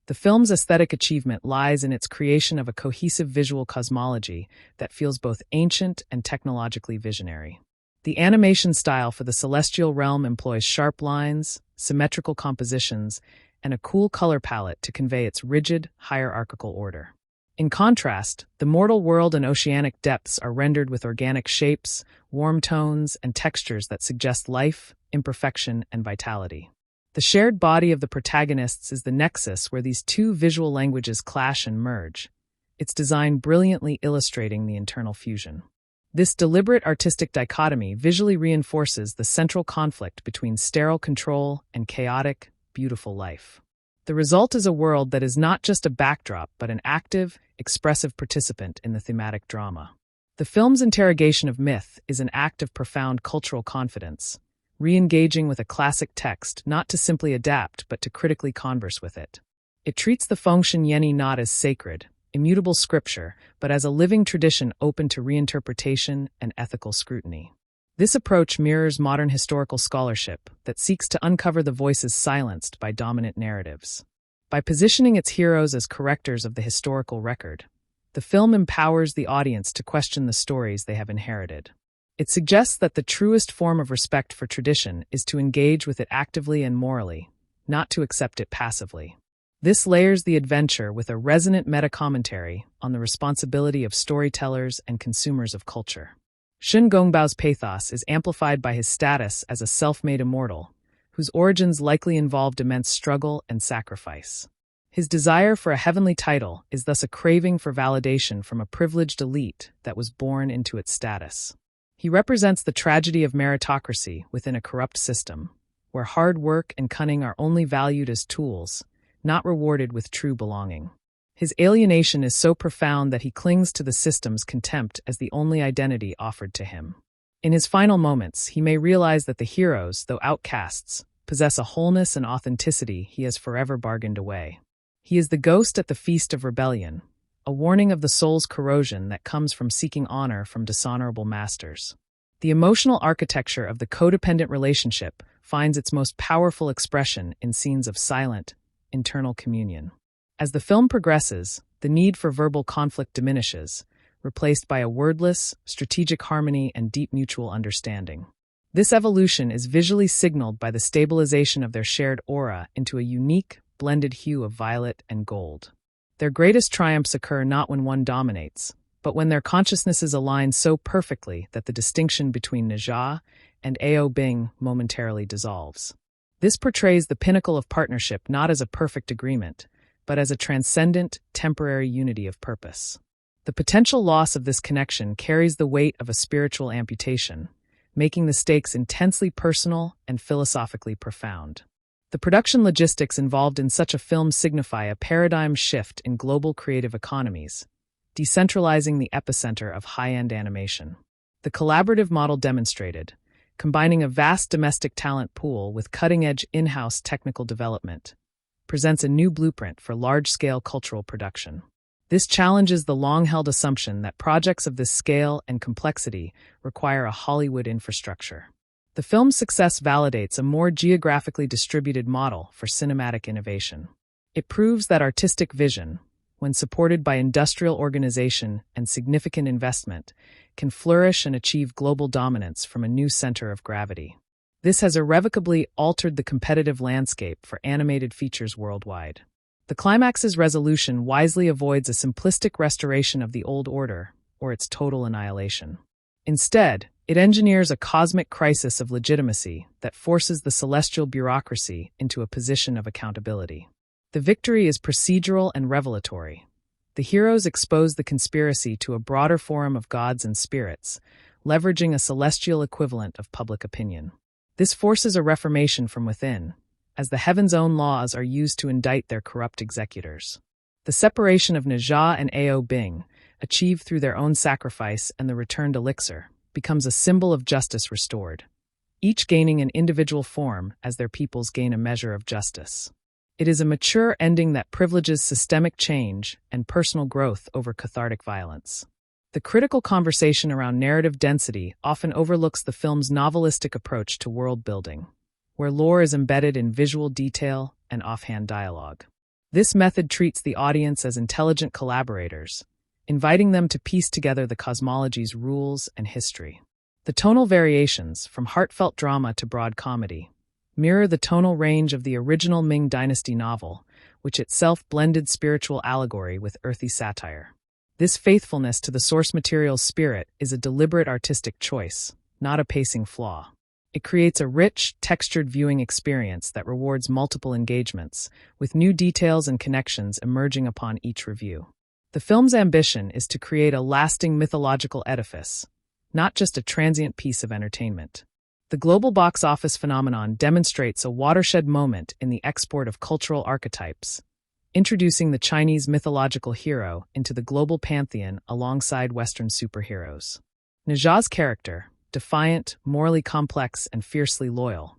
The film's aesthetic achievement lies in its creation of a cohesive visual cosmology that feels both ancient and technologically visionary. The animation style for the celestial realm employs sharp lines, symmetrical compositions, and a cool color palette to convey its rigid, hierarchical order. In contrast, the mortal world and oceanic depths are rendered with organic shapes, warm tones, and textures that suggest life, imperfection, and vitality. The shared body of the protagonists is the nexus where these two visual languages clash and merge, its design brilliantly illustrating the internal fusion. This deliberate artistic dichotomy visually reinforces the central conflict between sterile control and chaotic, beautiful life. The result is a world that is not just a backdrop but an active, expressive participant in the thematic drama. The film's interrogation of myth is an act of profound cultural confidence, re-engaging with a classic text not to simply adapt but to critically converse with it. It treats the Fengshen Yeni not as sacred, immutable scripture, but as a living tradition open to reinterpretation and ethical scrutiny. This approach mirrors modern historical scholarship that seeks to uncover the voices silenced by dominant narratives. By positioning its heroes as correctors of the historical record, the film empowers the audience to question the stories they have inherited. It suggests that the truest form of respect for tradition is to engage with it actively and morally, not to accept it passively. This layers the adventure with a resonant meta-commentary on the responsibility of storytellers and consumers of culture. Shen Gongbao's pathos is amplified by his status as a self-made immortal, whose origins likely involved immense struggle and sacrifice. His desire for a heavenly title is thus a craving for validation from a privileged elite that was born into its status. He represents the tragedy of meritocracy within a corrupt system, where hard work and cunning are only valued as tools, not rewarded with true belonging. His alienation is so profound that he clings to the system's contempt as the only identity offered to him. In his final moments, he may realize that the heroes, though outcasts, possess a wholeness and authenticity he has forever bargained away. He is the ghost at the feast of rebellion, a warning of the soul's corrosion that comes from seeking honor from dishonorable masters. The emotional architecture of the codependent relationship finds its most powerful expression in scenes of silent, internal communion. As the film progresses, the need for verbal conflict diminishes, replaced by a wordless, strategic harmony and deep mutual understanding. This evolution is visually signaled by the stabilization of their shared aura into a unique, blended hue of violet and gold. Their greatest triumphs occur not when one dominates, but when their consciousnesses align so perfectly that the distinction between Ne Zha and Ao Bing momentarily dissolves. This portrays the pinnacle of partnership not as a perfect agreement, but as a transcendent, temporary unity of purpose. The potential loss of this connection carries the weight of a spiritual amputation, making the stakes intensely personal and philosophically profound. The production logistics involved in such a film signify a paradigm shift in global creative economies, decentralizing the epicenter of high-end animation. The collaborative model demonstrated, combining a vast domestic talent pool with cutting-edge in-house technical development, presents a new blueprint for large-scale cultural production. This challenges the long-held assumption that projects of this scale and complexity require a Hollywood infrastructure. The film's success validates a more geographically distributed model for cinematic innovation. It proves that artistic vision, when supported by industrial organization and significant investment, can flourish and achieve global dominance from a new center of gravity. This has irrevocably altered the competitive landscape for animated features worldwide. The climax's resolution wisely avoids a simplistic restoration of the old order or its total annihilation. Instead, it engineers a cosmic crisis of legitimacy that forces the celestial bureaucracy into a position of accountability. The victory is procedural and revelatory. The heroes expose the conspiracy to a broader forum of gods and spirits, leveraging a celestial equivalent of public opinion. This forces a reformation from within, as the heaven's own laws are used to indict their corrupt executors. The separation of Ne Zha and Ao Bing, achieved through their own sacrifice and the returned elixir, becomes a symbol of justice restored, each gaining an individual form as their peoples gain a measure of justice. It is a mature ending that privileges systemic change and personal growth over cathartic violence. The critical conversation around narrative density often overlooks the film's novelistic approach to world building, where lore is embedded in visual detail and offhand dialogue. This method treats the audience as intelligent collaborators, inviting them to piece together the cosmology's rules and history. The tonal variations, from heartfelt drama to broad comedy, mirror the tonal range of the original Ming Dynasty novel, which itself blended spiritual allegory with earthy satire. This faithfulness to the source material's spirit is a deliberate artistic choice, not a pacing flaw. It creates a rich, textured viewing experience that rewards multiple engagements, with new details and connections emerging upon each review. The film's ambition is to create a lasting mythological edifice, not just a transient piece of entertainment. The global box office phenomenon demonstrates a watershed moment in the export of cultural archetypes, introducing the Chinese mythological hero into the global pantheon alongside Western superheroes. Ne Zha's character, defiant, morally complex, and fiercely loyal,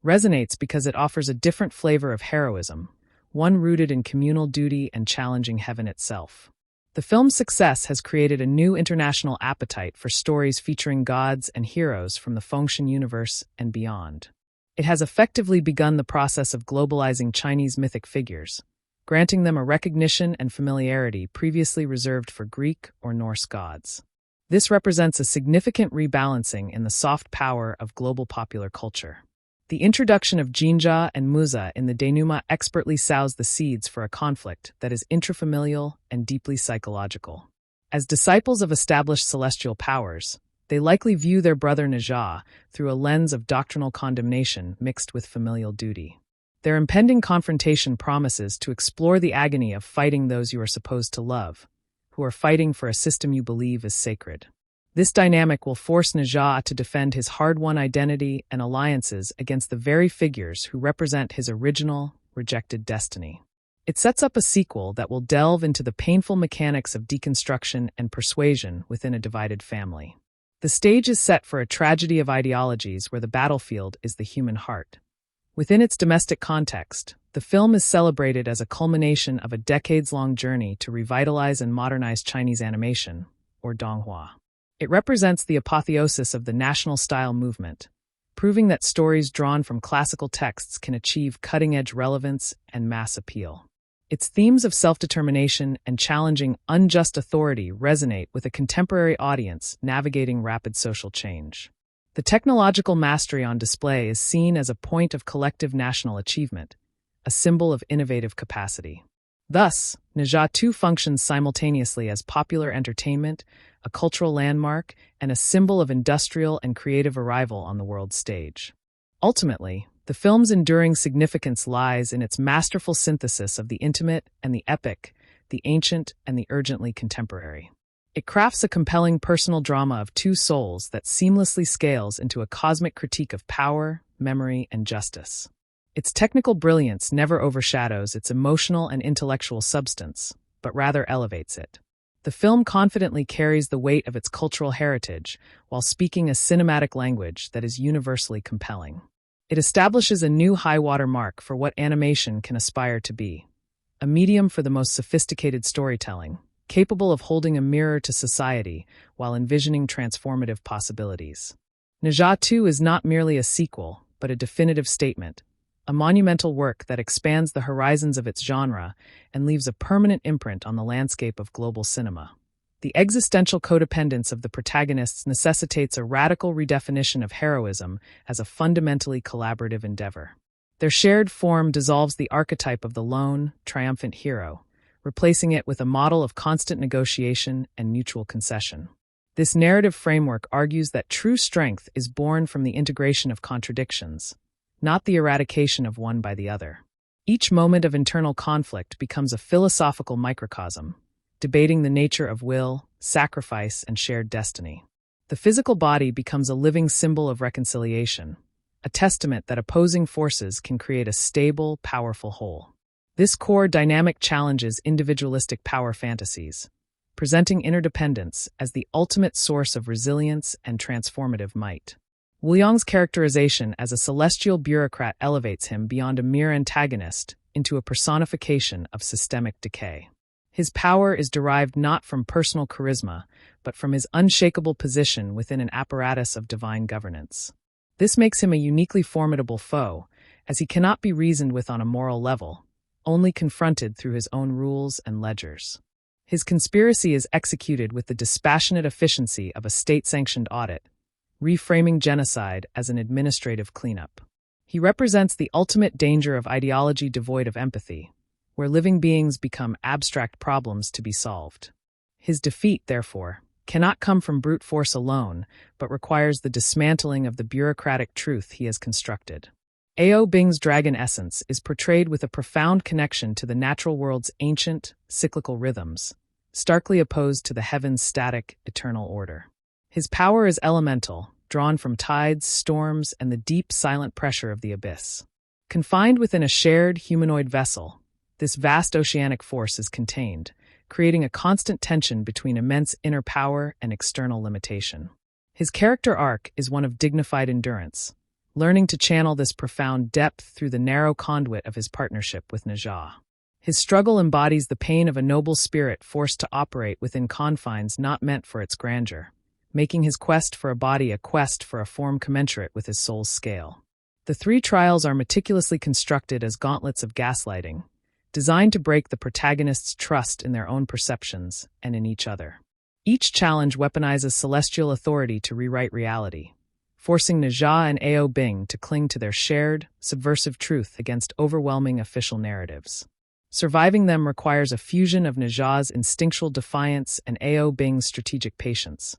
resonates because it offers a different flavor of heroism, one rooted in communal duty and challenging heaven itself. The film's success has created a new international appetite for stories featuring gods and heroes from the Fengshen universe and beyond. It has effectively begun the process of globalizing Chinese mythic figures, granting them a recognition and familiarity previously reserved for Greek or Norse gods. This represents a significant rebalancing in the soft power of global popular culture. The introduction of Jinja and Muza in the denouement expertly sows the seeds for a conflict that is intrafamilial and deeply psychological. As disciples of established celestial powers, they likely view their brother Ne Zha through a lens of doctrinal condemnation mixed with familial duty. Their impending confrontation promises to explore the agony of fighting those you are supposed to love, who are fighting for a system you believe is sacred. This dynamic will force Ne Zha to defend his hard-won identity and alliances against the very figures who represent his original, rejected destiny. It sets up a sequel that will delve into the painful mechanics of deconstruction and persuasion within a divided family. The stage is set for a tragedy of ideologies where the battlefield is the human heart. Within its domestic context, the film is celebrated as a culmination of a decades-long journey to revitalize and modernize Chinese animation, or Donghua. It represents the apotheosis of the national-style movement, proving that stories drawn from classical texts can achieve cutting-edge relevance and mass appeal. Its themes of self-determination and challenging unjust authority resonate with a contemporary audience navigating rapid social change. The technological mastery on display is seen as a point of collective national achievement, a symbol of innovative capacity. Thus, Ne Zha 2 functions simultaneously as popular entertainment, a cultural landmark, and a symbol of industrial and creative arrival on the world stage. Ultimately, the film's enduring significance lies in its masterful synthesis of the intimate and the epic, the ancient and the urgently contemporary. It crafts a compelling personal drama of two souls that seamlessly scales into a cosmic critique of power, memory, and justice. Its technical brilliance never overshadows its emotional and intellectual substance, but rather elevates it. The film confidently carries the weight of its cultural heritage while speaking a cinematic language that is universally compelling. It establishes a new high-water mark for what animation can aspire to be, a medium for the most sophisticated storytelling, capable of holding a mirror to society while envisioning transformative possibilities. Ne Zha 2 is not merely a sequel, but a definitive statement, a monumental work that expands the horizons of its genre and leaves a permanent imprint on the landscape of global cinema. The existential codependence of the protagonists necessitates a radical redefinition of heroism as a fundamentally collaborative endeavor. Their shared form dissolves the archetype of the lone, triumphant hero, replacing it with a model of constant negotiation and mutual concession. This narrative framework argues that true strength is born from the integration of contradictions, not the eradication of one by the other. Each moment of internal conflict becomes a philosophical microcosm, debating the nature of will, sacrifice, and shared destiny. The physical body becomes a living symbol of reconciliation, a testament that opposing forces can create a stable, powerful whole. This core dynamic challenges individualistic power fantasies, presenting interdependence as the ultimate source of resilience and transformative might. Wu Yong's characterization as a celestial bureaucrat elevates him beyond a mere antagonist into a personification of systemic decay. His power is derived not from personal charisma, but from his unshakable position within an apparatus of divine governance. This makes him a uniquely formidable foe, as he cannot be reasoned with on a moral level, only confronted through his own rules and ledgers. His conspiracy is executed with the dispassionate efficiency of a state-sanctioned audit, reframing genocide as an administrative cleanup. He represents the ultimate danger of ideology devoid of empathy, where living beings become abstract problems to be solved. His defeat, therefore, cannot come from brute force alone, but requires the dismantling of the bureaucratic truth he has constructed. Ao Bing's dragon essence is portrayed with a profound connection to the natural world's ancient, cyclical rhythms, starkly opposed to the heaven's static, eternal order. His power is elemental, drawn from tides, storms, and the deep, silent pressure of the abyss. Confined within a shared, humanoid vessel, this vast oceanic force is contained, creating a constant tension between immense inner power and external limitation. His character arc is one of dignified endurance, learning to channel this profound depth through the narrow conduit of his partnership with Ne Zha. His struggle embodies the pain of a noble spirit forced to operate within confines not meant for its grandeur, making his quest for a body a quest for a form commensurate with his soul's scale. The three trials are meticulously constructed as gauntlets of gaslighting, designed to break the protagonist's trust in their own perceptions and in each other. Each challenge weaponizes celestial authority to rewrite reality, forcing Ne Zha and Ao Bing to cling to their shared, subversive truth against overwhelming official narratives. Surviving them requires a fusion of Ne Zha's instinctual defiance and Ao Bing's strategic patience,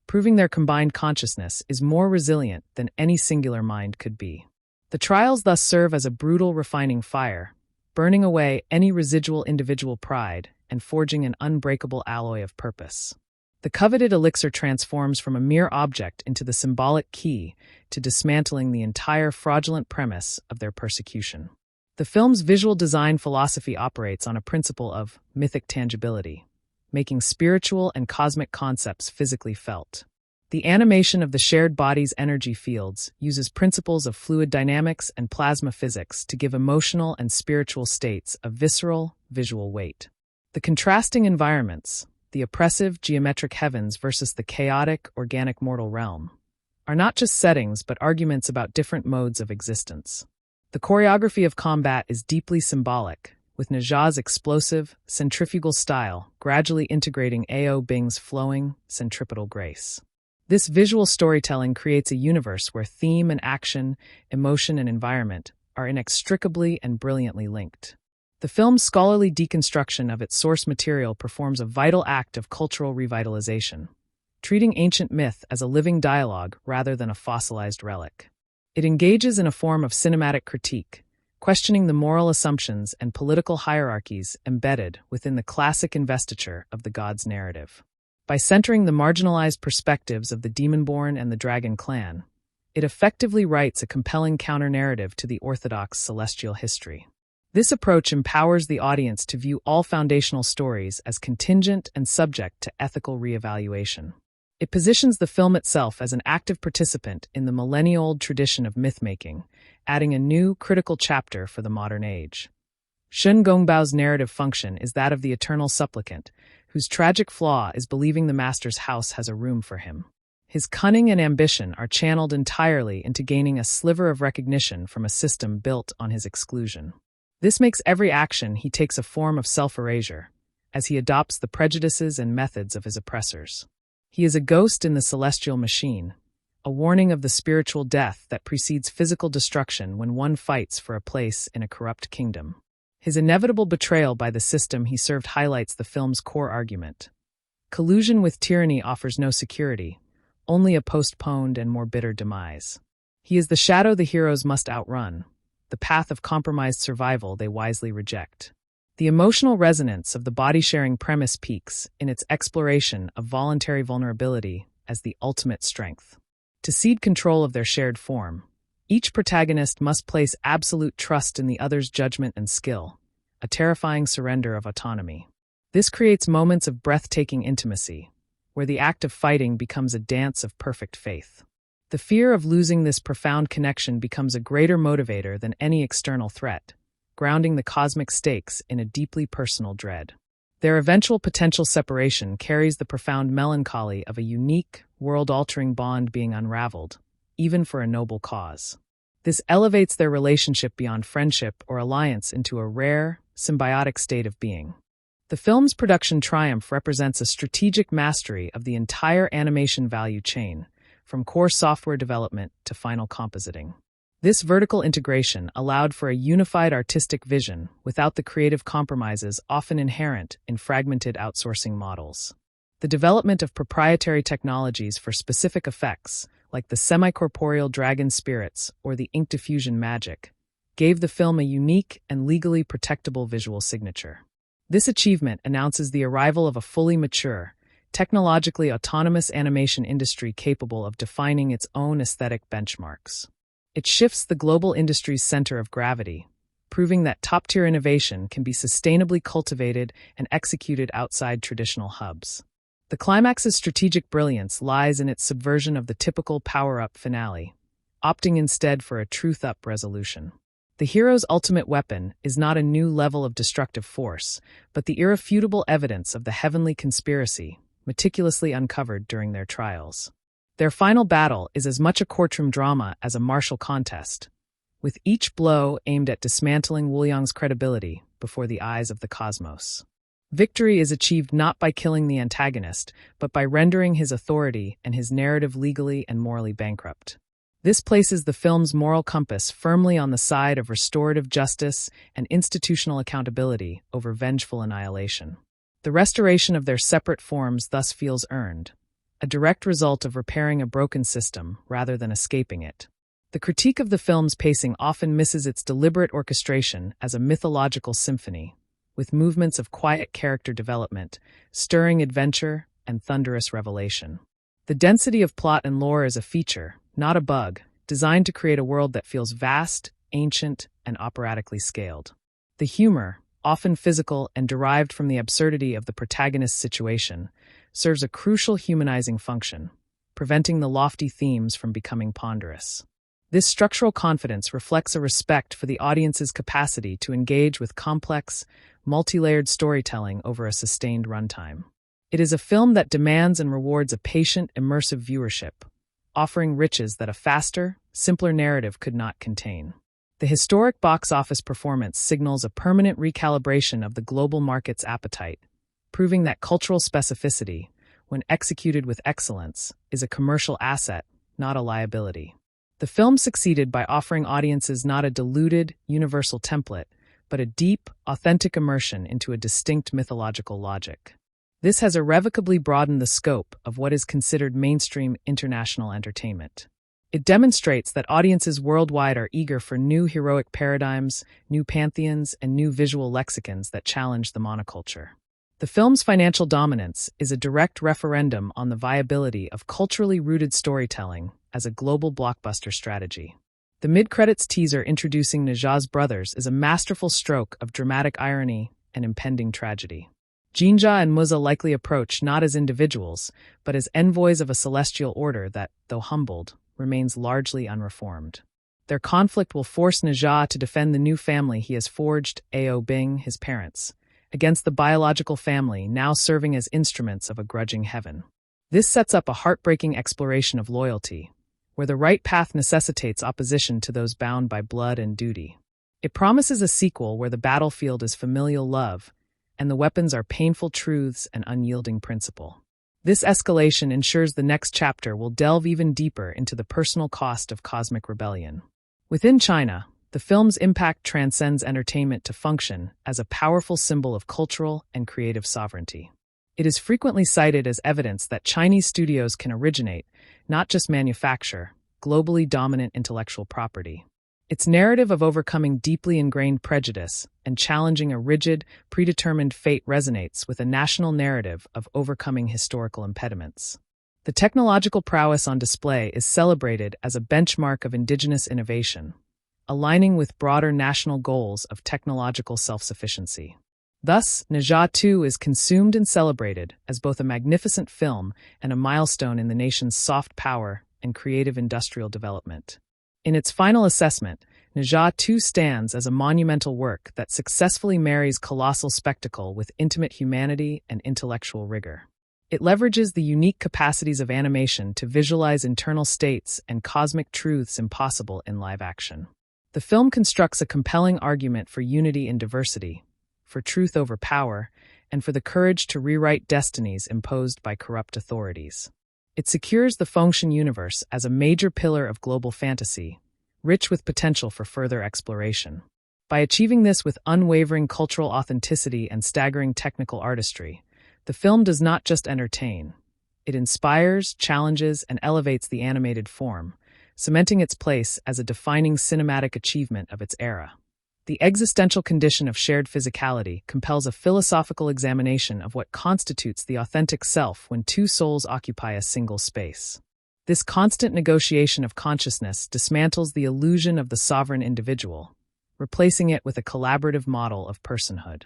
proving their combined consciousness is more resilient than any singular mind could be. The trials thus serve as a brutal refining fire, burning away any residual individual pride and forging an unbreakable alloy of purpose. The coveted elixir transforms from a mere object into the symbolic key to dismantling the entire fraudulent premise of their persecution. The film's visual design philosophy operates on a principle of mythic tangibility, making spiritual and cosmic concepts physically felt. The animation of the shared body's energy fields uses principles of fluid dynamics and plasma physics to give emotional and spiritual states a visceral, visual weight. The contrasting environments, the oppressive geometric heavens versus the chaotic, organic mortal realm, are not just settings but arguments about different modes of existence. The choreography of combat is deeply symbolic, with Ne Zha's explosive, centrifugal style gradually integrating Ao Bing's flowing, centripetal grace. This visual storytelling creates a universe where theme and action, emotion and environment are inextricably and brilliantly linked. The film's scholarly deconstruction of its source material performs a vital act of cultural revitalization, treating ancient myth as a living dialogue rather than a fossilized relic. It engages in a form of cinematic critique, questioning the moral assumptions and political hierarchies embedded within the classic investiture of the gods' narrative. By centering the marginalized perspectives of the demon-born and the dragon clan, It effectively writes a compelling counter-narrative to the orthodox celestial history. This approach empowers the audience to view all foundational stories as contingent and subject to ethical reevaluation. It positions the film itself as an active participant in the millennia-old tradition of myth-making, adding a new, critical chapter for the modern age. Shun Gongbao's narrative function is that of the eternal supplicant, whose tragic flaw is believing the master's house has a room for him. His cunning and ambition are channeled entirely into gaining a sliver of recognition from a system built on his exclusion. This makes every action he takes a form of self-erasure, as he adopts the prejudices and methods of his oppressors. He is a ghost in the celestial machine, a warning of the spiritual death that precedes physical destruction when one fights for a place in a corrupt kingdom. His inevitable betrayal by the system he served highlights the film's core argument. Collusion with tyranny offers no security, only a postponed and more bitter demise. He is the shadow the heroes must outrun, the path of compromised survival they wisely reject. The emotional resonance of the body-sharing premise peaks in its exploration of voluntary vulnerability as the ultimate strength. To cede control of their shared form, each protagonist must place absolute trust in the other's judgment and skill, a terrifying surrender of autonomy. This creates moments of breathtaking intimacy, where the act of fighting becomes a dance of perfect faith. The fear of losing this profound connection becomes a greater motivator than any external threat, grounding the cosmic stakes in a deeply personal dread. Their eventual potential separation carries the profound melancholy of a unique, world-altering bond being unraveled, even for a noble cause. This elevates their relationship beyond friendship or alliance into a rare, symbiotic state of being. The film's production triumph represents a strategic mastery of the entire animation value chain, from core software development to final compositing. This vertical integration allowed for a unified artistic vision without the creative compromises often inherent in fragmented outsourcing models. The development of proprietary technologies for specific effects, like the semi-corporeal dragon spirits or the ink diffusion magic, gave the film a unique and legally protectable visual signature. This achievement announces the arrival of a fully mature, technologically autonomous animation industry capable of defining its own aesthetic benchmarks. It shifts the global industry's center of gravity, proving that top-tier innovation can be sustainably cultivated and executed outside traditional hubs. The climax's strategic brilliance lies in its subversion of the typical power-up finale, opting instead for a truth-up resolution. The hero's ultimate weapon is not a new level of destructive force, but the irrefutable evidence of the heavenly conspiracy, meticulously uncovered during their trials. Their final battle is as much a courtroom drama as a martial contest, with each blow aimed at dismantling Wu Yang's credibility before the eyes of the cosmos. Victory is achieved not by killing the antagonist, but by rendering his authority and his narrative legally and morally bankrupt. This places the film's moral compass firmly on the side of restorative justice and institutional accountability over vengeful annihilation. The restoration of their separate forms thus feels earned, a direct result of repairing a broken system rather than escaping it. The critique of the film's pacing often misses its deliberate orchestration as a mythological symphony, with movements of quiet character development, stirring adventure, and thunderous revelation. The density of plot and lore is a feature, not a bug, designed to create a world that feels vast, ancient, and operatically scaled. The humor, often physical and derived from the absurdity of the protagonist's situation, serves a crucial humanizing function, preventing the lofty themes from becoming ponderous. This structural confidence reflects a respect for the audience's capacity to engage with complex, multi-layered storytelling over a sustained runtime. It is a film that demands and rewards a patient, immersive viewership, offering riches that a faster, simpler narrative could not contain. The historic box office performance signals a permanent recalibration of the global market's appetite, proving that cultural specificity, when executed with excellence, is a commercial asset, not a liability. The film succeeded by offering audiences not a diluted, universal template, but a deep, authentic immersion into a distinct mythological logic. This has irrevocably broadened the scope of what is considered mainstream international entertainment. It demonstrates that audiences worldwide are eager for new heroic paradigms, new pantheons, and new visual lexicons that challenge the monoculture. The film's financial dominance is a direct referendum on the viability of culturally rooted storytelling as a global blockbuster strategy. The mid-credits teaser introducing Ne Zha's brothers is a masterful stroke of dramatic irony and impending tragedy. Ne Zha and Ne Zha likely approach not as individuals, but as envoys of a celestial order that, though humbled, remains largely unreformed. Their conflict will force Ne Zha to defend the new family he has forged, Ao Bing, his parents, against the biological family now serving as instruments of a grudging heaven. This sets up a heartbreaking exploration of loyalty, where the right path necessitates opposition to those bound by blood and duty. It promises a sequel where the battlefield is familial love, and the weapons are painful truths and unyielding principle. This escalation ensures the next chapter will delve even deeper into the personal cost of cosmic rebellion. Within China, the film's impact transcends entertainment to function as a powerful symbol of cultural and creative sovereignty. It is frequently cited as evidence that Chinese studios can originate, not just manufacture, globally dominant intellectual property. Its narrative of overcoming deeply ingrained prejudice and challenging a rigid, predetermined fate resonates with a national narrative of overcoming historical impediments. The technological prowess on display is celebrated as a benchmark of indigenous innovation, aligning with broader national goals of technological self-sufficiency. Thus, Ne Zha 2 is consumed and celebrated as both a magnificent film and a milestone in the nation's soft power and creative industrial development. In its final assessment, Ne Zha 2 stands as a monumental work that successfully marries colossal spectacle with intimate humanity and intellectual rigor. It leverages the unique capacities of animation to visualize internal states and cosmic truths impossible in live action. The film constructs a compelling argument for unity in diversity, for truth over power, and for the courage to rewrite destinies imposed by corrupt authorities. It secures the Fengshen universe as a major pillar of global fantasy, rich with potential for further exploration. By achieving this with unwavering cultural authenticity and staggering technical artistry, the film does not just entertain. It inspires, challenges, and elevates the animated form, cementing its place as a defining cinematic achievement of its era. The existential condition of shared physicality compels a philosophical examination of what constitutes the authentic self when two souls occupy a single space. This constant negotiation of consciousness dismantles the illusion of the sovereign individual, replacing it with a collaborative model of personhood.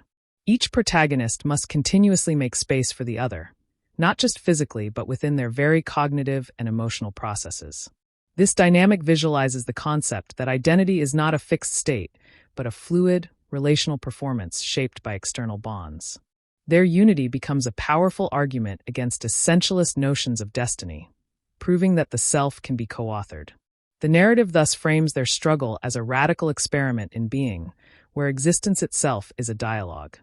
Each protagonist must continuously make space for the other, not just physically but within their very cognitive and emotional processes. This dynamic visualizes the concept that identity is not a fixed state, but a fluid, relational performance shaped by external bonds. Their unity becomes a powerful argument against essentialist notions of destiny, proving that the self can be co-authored. The narrative thus frames their struggle as a radical experiment in being, where existence itself is a dialogue.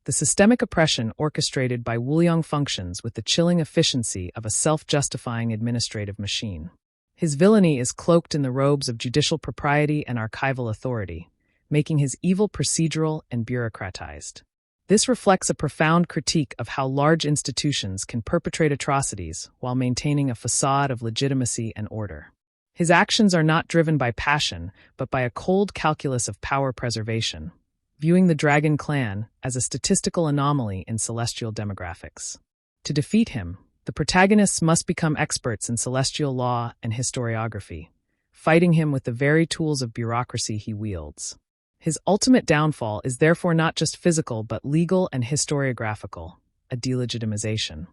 The systemic oppression orchestrated by Wuliang functions with the chilling efficiency of a self-justifying administrative machine. His villainy is cloaked in the robes of judicial propriety and archival authority, making his evil procedural and bureaucratized. This reflects a profound critique of how large institutions can perpetrate atrocities while maintaining a facade of legitimacy and order. His actions are not driven by passion, but by a cold calculus of power preservation, viewing the Dragon Clan as a statistical anomaly in celestial demographics. To defeat him, the protagonists must become experts in celestial law and historiography, fighting him with the very tools of bureaucracy he wields. His ultimate downfall is therefore not just physical but legal and historiographical, a delegitimization.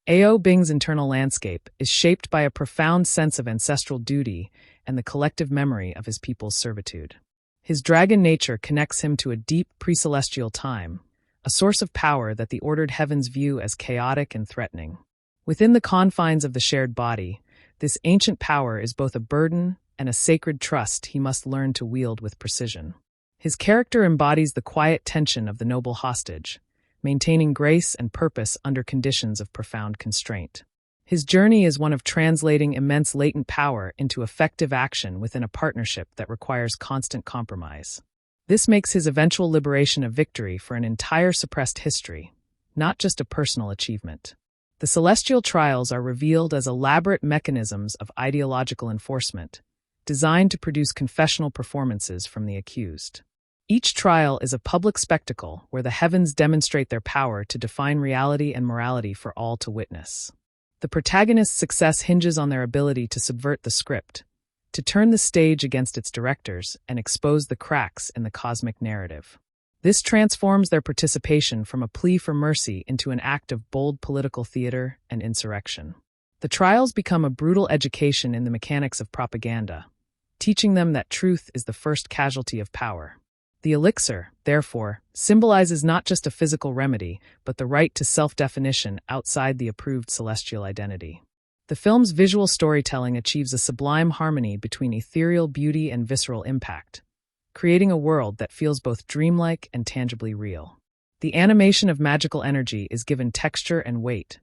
Ao Bing's internal landscape is shaped by a profound sense of ancestral duty and the collective memory of his people's servitude. His dragon nature connects him to a deep pre-celestial time, a source of power that the ordered heavens view as chaotic and threatening. Within the confines of the shared body, this ancient power is both a burden and a sacred trust he must learn to wield with precision. His character embodies the quiet tension of the noble hostage, maintaining grace and purpose under conditions of profound constraint. His journey is one of translating immense latent power into effective action within a partnership that requires constant compromise. This makes his eventual liberation a victory for an entire suppressed history, not just a personal achievement. The celestial trials are revealed as elaborate mechanisms of ideological enforcement, designed to produce confessional performances from the accused. Each trial is a public spectacle where the heavens demonstrate their power to define reality and morality for all to witness. The protagonist's success hinges on their ability to subvert the script, to turn the stage against its directors and expose the cracks in the cosmic narrative. This transforms their participation from a plea for mercy into an act of bold political theater and insurrection. The trials become a brutal education in the mechanics of propaganda, teaching them that truth is the first casualty of power. The elixir, therefore, symbolizes not just a physical remedy, but the right to self-definition outside the approved celestial identity. The film's visual storytelling achieves a sublime harmony between ethereal beauty and visceral impact, creating a world that feels both dreamlike and tangibly real. The animation of magical energy is given texture and weight,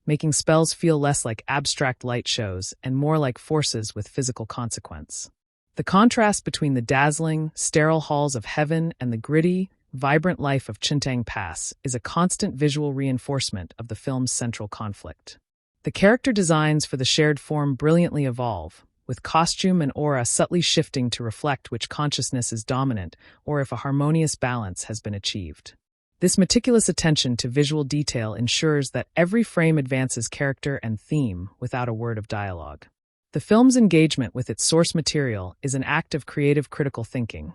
making spells feel less like abstract light shows and more like forces with physical consequence. The contrast between the dazzling, sterile halls of heaven and the gritty, vibrant life of Chintang Pass is a constant visual reinforcement of the film's central conflict. The character designs for the shared form brilliantly evolve, with costume and aura subtly shifting to reflect which consciousness is dominant or if a harmonious balance has been achieved. This meticulous attention to visual detail ensures that every frame advances character and theme without a word of dialogue. The film's engagement with its source material is an act of creative critical thinking,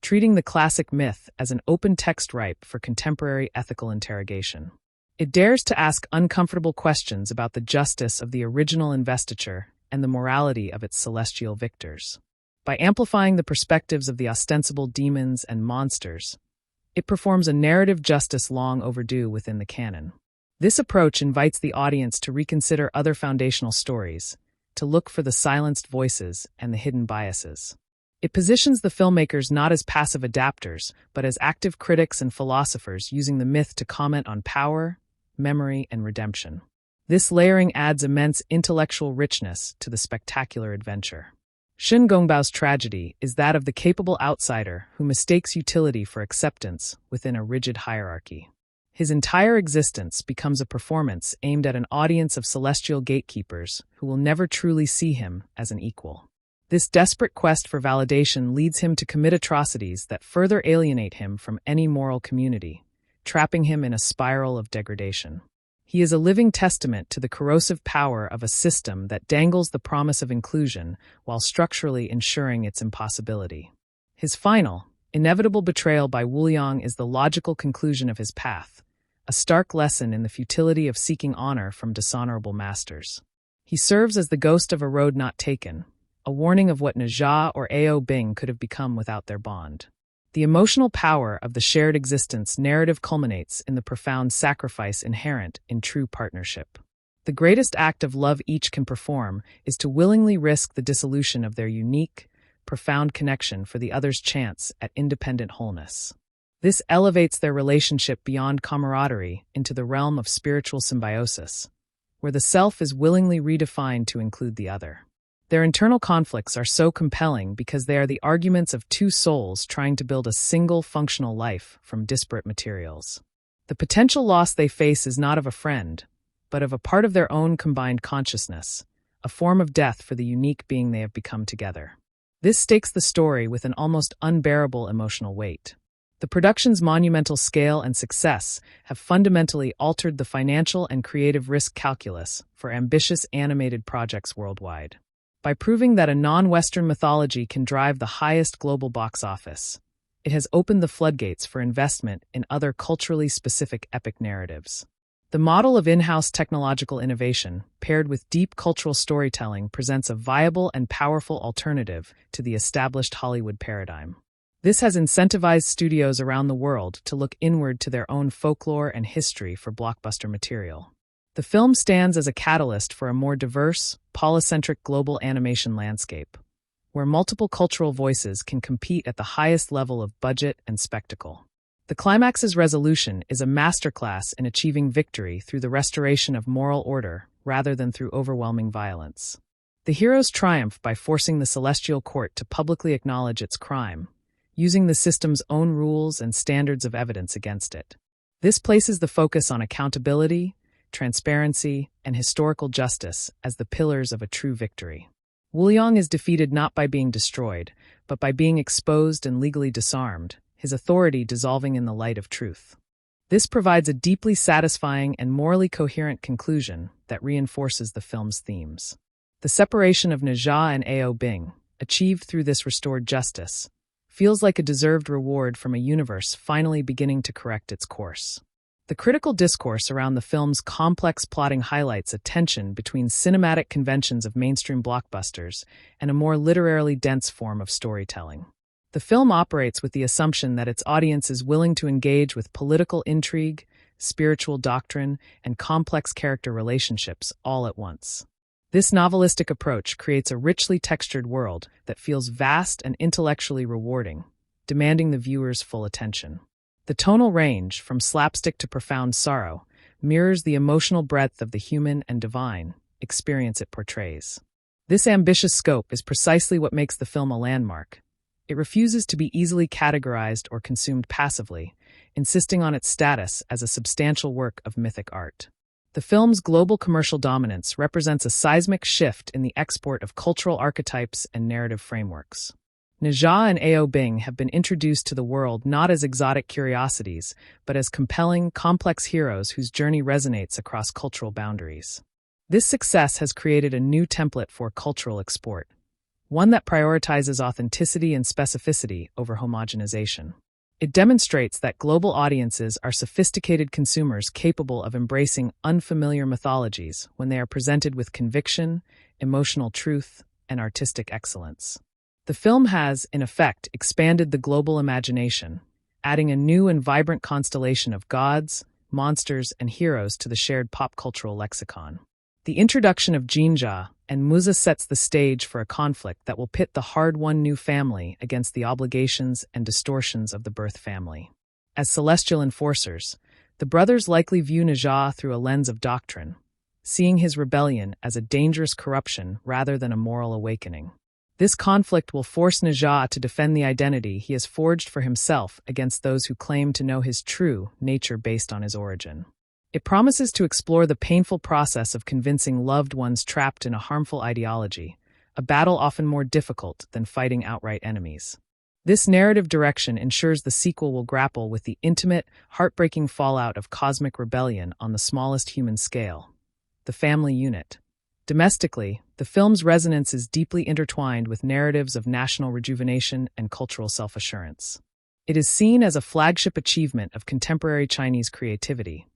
treating the classic myth as an open text ripe for contemporary ethical interrogation. It dares to ask uncomfortable questions about the justice of the original investiture and the morality of its celestial victors. By amplifying the perspectives of the ostensible demons and monsters, it performs a narrative justice long overdue within the canon. This approach invites the audience to reconsider other foundational stories, to look for the silenced voices and the hidden biases. It positions the filmmakers not as passive adapters, but as active critics and philosophers using the myth to comment on power, memory, and redemption. This layering adds immense intellectual richness to the spectacular adventure. Shen Gongbao's tragedy is that of the capable outsider who mistakes utility for acceptance within a rigid hierarchy. His entire existence becomes a performance aimed at an audience of celestial gatekeepers who will never truly see him as an equal. This desperate quest for validation leads him to commit atrocities that further alienate him from any moral community, trapping him in a spiral of degradation. He is a living testament to the corrosive power of a system that dangles the promise of inclusion while structurally ensuring its impossibility. His final, inevitable betrayal by Wuliang is the logical conclusion of his path, a stark lesson in the futility of seeking honor from dishonorable masters. He serves as the ghost of a road not taken, a warning of what Ne Zha or Ao Bing could have become without their bond. The emotional power of the shared existence narrative culminates in the profound sacrifice inherent in true partnership. The greatest act of love each can perform is to willingly risk the dissolution of their unique, profound connection for the other's chance at independent wholeness. This elevates their relationship beyond camaraderie into the realm of spiritual symbiosis, where the self is willingly redefined to include the other. Their internal conflicts are so compelling because they are the arguments of two souls trying to build a single functional life from disparate materials. The potential loss they face is not of a friend, but of a part of their own combined consciousness, a form of death for the unique being they have become together. This stakes the story with an almost unbearable emotional weight. The production's monumental scale and success have fundamentally altered the financial and creative risk calculus for ambitious animated projects worldwide. By proving that a non-Western mythology can drive the highest global box office, it has opened the floodgates for investment in other culturally specific epic narratives. The model of in-house technological innovation, paired with deep cultural storytelling, presents a viable and powerful alternative to the established Hollywood paradigm. This has incentivized studios around the world to look inward to their own folklore and history for blockbuster material. The film stands as a catalyst for a more diverse, polycentric global animation landscape, where multiple cultural voices can compete at the highest level of budget and spectacle. The climax's resolution is a masterclass in achieving victory through the restoration of moral order rather than through overwhelming violence. The heroes triumph by forcing the celestial court to publicly acknowledge its crime, using the system's own rules and standards of evidence against it. This places the focus on accountability, transparency, and historical justice as the pillars of a true victory. Wuliang is defeated not by being destroyed, but by being exposed and legally disarmed, his authority dissolving in the light of truth. This provides a deeply satisfying and morally coherent conclusion that reinforces the film's themes. The separation of Ne Zha and Ao Bing, achieved through this restored justice, feels like a deserved reward from a universe finally beginning to correct its course. The critical discourse around the film's complex plotting highlights a tension between cinematic conventions of mainstream blockbusters and a more literarily dense form of storytelling. The film operates with the assumption that its audience is willing to engage with political intrigue, spiritual doctrine, and complex character relationships all at once. This novelistic approach creates a richly textured world that feels vast and intellectually rewarding, demanding the viewer's full attention. The tonal range, from slapstick to profound sorrow, mirrors the emotional breadth of the human and divine experience it portrays. This ambitious scope is precisely what makes the film a landmark. It refuses to be easily categorized or consumed passively, insisting on its status as a substantial work of mythic art. The film's global commercial dominance represents a seismic shift in the export of cultural archetypes and narrative frameworks. Ne Zha and Ao Bing have been introduced to the world not as exotic curiosities, but as compelling, complex heroes whose journey resonates across cultural boundaries. This success has created a new template for cultural export, one that prioritizes authenticity and specificity over homogenization. It demonstrates that global audiences are sophisticated consumers capable of embracing unfamiliar mythologies when they are presented with conviction, emotional truth, and artistic excellence. The film has, in effect, expanded the global imagination, adding a new and vibrant constellation of gods, monsters, and heroes to the shared pop cultural lexicon. The introduction of Ne Zha and Muzha sets the stage for a conflict that will pit the hard-won new family against the obligations and distortions of the birth family. As celestial enforcers, the brothers likely view Ne Zha through a lens of doctrine, seeing his rebellion as a dangerous corruption rather than a moral awakening. This conflict will force Ne Zha to defend the identity he has forged for himself against those who claim to know his true nature based on his origin. It promises to explore the painful process of convincing loved ones trapped in a harmful ideology, a battle often more difficult than fighting outright enemies. This narrative direction ensures the sequel will grapple with the intimate, heartbreaking fallout of cosmic rebellion on the smallest human scale, the family unit. Domestically, the film's resonance is deeply intertwined with narratives of national rejuvenation and cultural self-assurance. It is seen as a flagship achievement of contemporary Chinese creativity,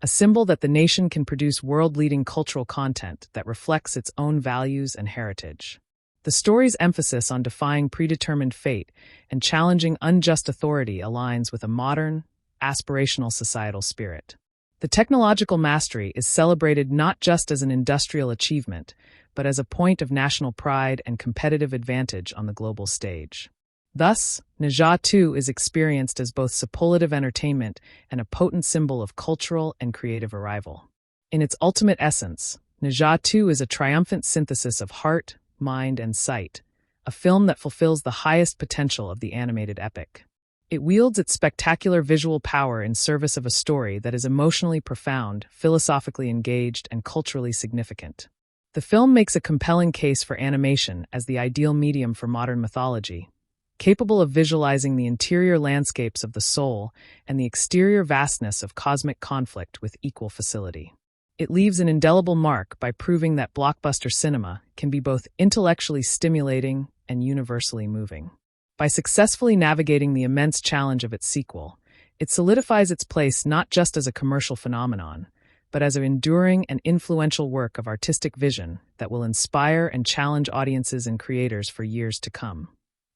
a symbol that the nation can produce world-leading cultural content that reflects its own values and heritage. The story's emphasis on defying predetermined fate and challenging unjust authority aligns with a modern, aspirational societal spirit. The technological mastery is celebrated not just as an industrial achievement, but as a point of national pride and competitive advantage on the global stage. Thus, Ne Zha 2 is experienced as both superlative entertainment and a potent symbol of cultural and creative arrival. In its ultimate essence, Ne Zha 2 is a triumphant synthesis of heart, mind, and sight, a film that fulfills the highest potential of the animated epic. It wields its spectacular visual power in service of a story that is emotionally profound, philosophically engaged, and culturally significant. The film makes a compelling case for animation as the ideal medium for modern mythology, capable of visualizing the interior landscapes of the soul and the exterior vastness of cosmic conflict with equal facility. It leaves an indelible mark by proving that blockbuster cinema can be both intellectually stimulating and universally moving. By successfully navigating the immense challenge of its sequel, it solidifies its place not just as a commercial phenomenon, but as an enduring and influential work of artistic vision that will inspire and challenge audiences and creators for years to come.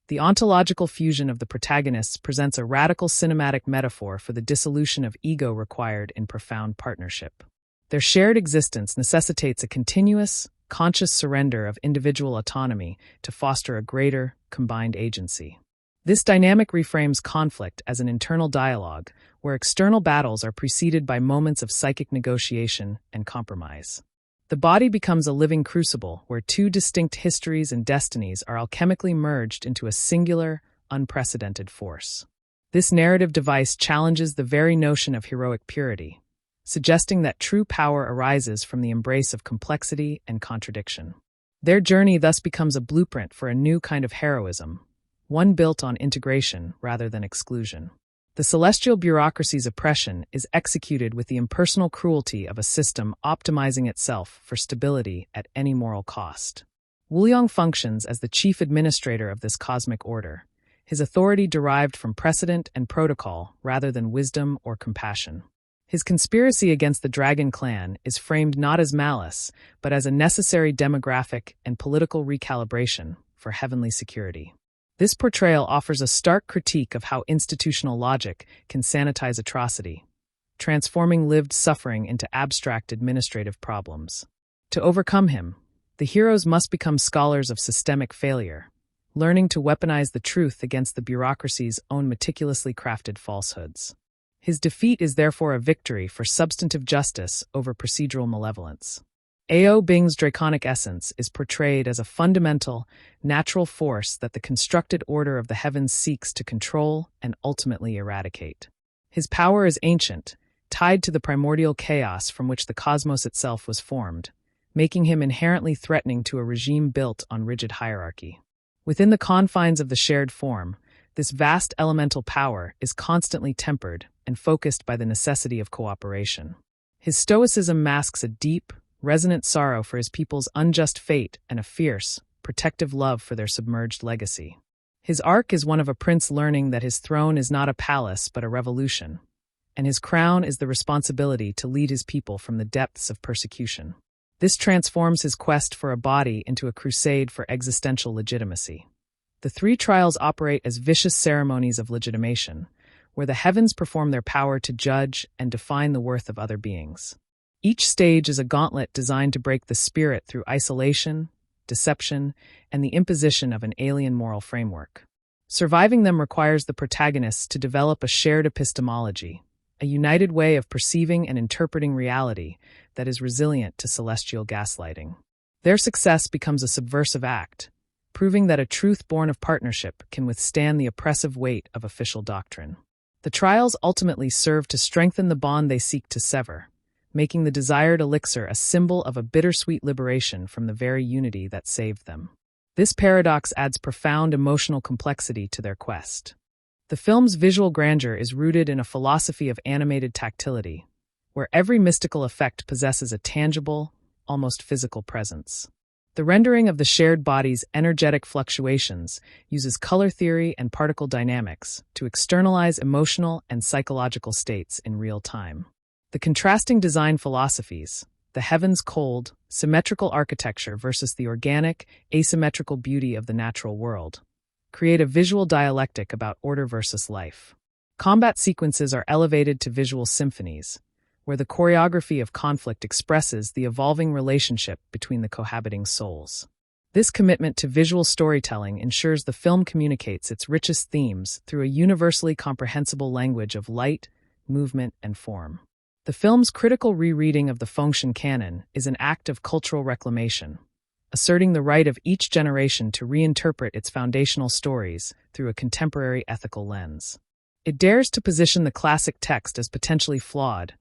The ontological fusion of the protagonists presents a radical cinematic metaphor for the dissolution of ego required in profound partnership. Their shared existence necessitates a continuous, conscious surrender of individual autonomy to foster a greater, combined agency. This dynamic reframes conflict as an internal dialogue, where external battles are preceded by moments of psychic negotiation and compromise. The body becomes a living crucible where two distinct histories and destinies are alchemically merged into a singular, unprecedented force. This narrative device challenges the very notion of heroic purity, suggesting that true power arises from the embrace of complexity and contradiction. Their journey thus becomes a blueprint for a new kind of heroism, one built on integration rather than exclusion. The celestial bureaucracy's oppression is executed with the impersonal cruelty of a system optimizing itself for stability at any moral cost. Wuliang functions as the chief administrator of this cosmic order, his authority derived from precedent and protocol rather than wisdom or compassion. His conspiracy against the Dragon Clan is framed not as malice, but as a necessary demographic and political recalibration for heavenly security. This portrayal offers a stark critique of how institutional logic can sanitize atrocity, transforming lived suffering into abstract administrative problems. To overcome him, the heroes must become scholars of systemic failure, learning to weaponize the truth against the bureaucracy's own meticulously crafted falsehoods. His defeat is therefore a victory for substantive justice over procedural malevolence. Ao Bing's draconic essence is portrayed as a fundamental, natural force that the constructed order of the heavens seeks to control and ultimately eradicate. His power is ancient, tied to the primordial chaos from which the cosmos itself was formed, making him inherently threatening to a regime built on rigid hierarchy. Within the confines of the shared form, this vast elemental power is constantly tempered and focused by the necessity of cooperation. His stoicism masks a deep, resonant sorrow for his people's unjust fate and a fierce, protective love for their submerged legacy. His arc is one of a prince learning that his throne is not a palace but a revolution, and his crown is the responsibility to lead his people from the depths of persecution. This transforms his quest for a body into a crusade for existential legitimacy. The three trials operate as vicious ceremonies of legitimation, where the heavens perform their power to judge and define the worth of other beings. Each stage is a gauntlet designed to break the spirit through isolation, deception, and the imposition of an alien moral framework. Surviving them requires the protagonists to develop a shared epistemology, a united way of perceiving and interpreting reality that is resilient to celestial gaslighting. Their success becomes a subversive act, proving that a truth born of partnership can withstand the oppressive weight of official doctrine. The trials ultimately serve to strengthen the bond they seek to sever, making the desired elixir a symbol of a bittersweet liberation from the very unity that saved them. This paradox adds profound emotional complexity to their quest. The film's visual grandeur is rooted in a philosophy of animated tactility, where every mystical effect possesses a tangible, almost physical presence. The rendering of the shared body's energetic fluctuations uses color theory and particle dynamics to externalize emotional and psychological states in real time. The contrasting design philosophies, the heavens' cold, symmetrical architecture versus the organic, asymmetrical beauty of the natural world, create a visual dialectic about order versus life. Combat sequences are elevated to visual symphonies, where the choreography of conflict expresses the evolving relationship between the cohabiting souls. This commitment to visual storytelling ensures the film communicates its richest themes through a universally comprehensible language of light, movement, and form. The film's critical rereading of the Fengshen canon is an act of cultural reclamation, asserting the right of each generation to reinterpret its foundational stories through a contemporary ethical lens. It dares to position the classic text as potentially flawed,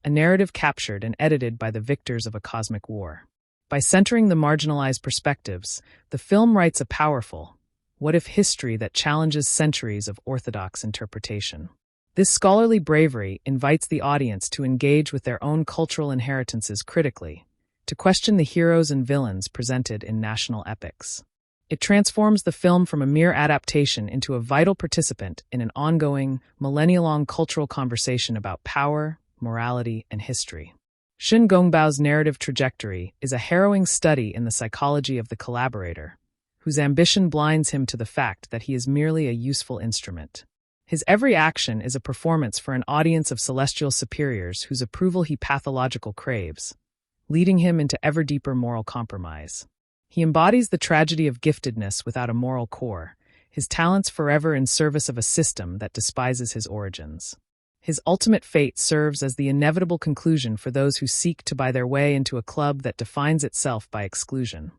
a narrative captured and edited by the victors of a cosmic war. By centering the marginalized perspectives, the film writes a powerful, what-if history that challenges centuries of orthodox interpretation. This scholarly bravery invites the audience to engage with their own cultural inheritances critically, to question the heroes and villains presented in national epics. It transforms the film from a mere adaptation into a vital participant in an ongoing, millennia-long cultural conversation about power, morality, and history. Shin Gongbao's narrative trajectory is a harrowing study in the psychology of the collaborator, whose ambition blinds him to the fact that he is merely a useful instrument. His every action is a performance for an audience of celestial superiors whose approval he pathological craves, leading him into ever deeper moral compromise. He embodies the tragedy of giftedness without a moral core, his talents forever in service of a system that despises his origins. His ultimate fate serves as the inevitable conclusion for those who seek to buy their way into a club that defines itself by exclusion.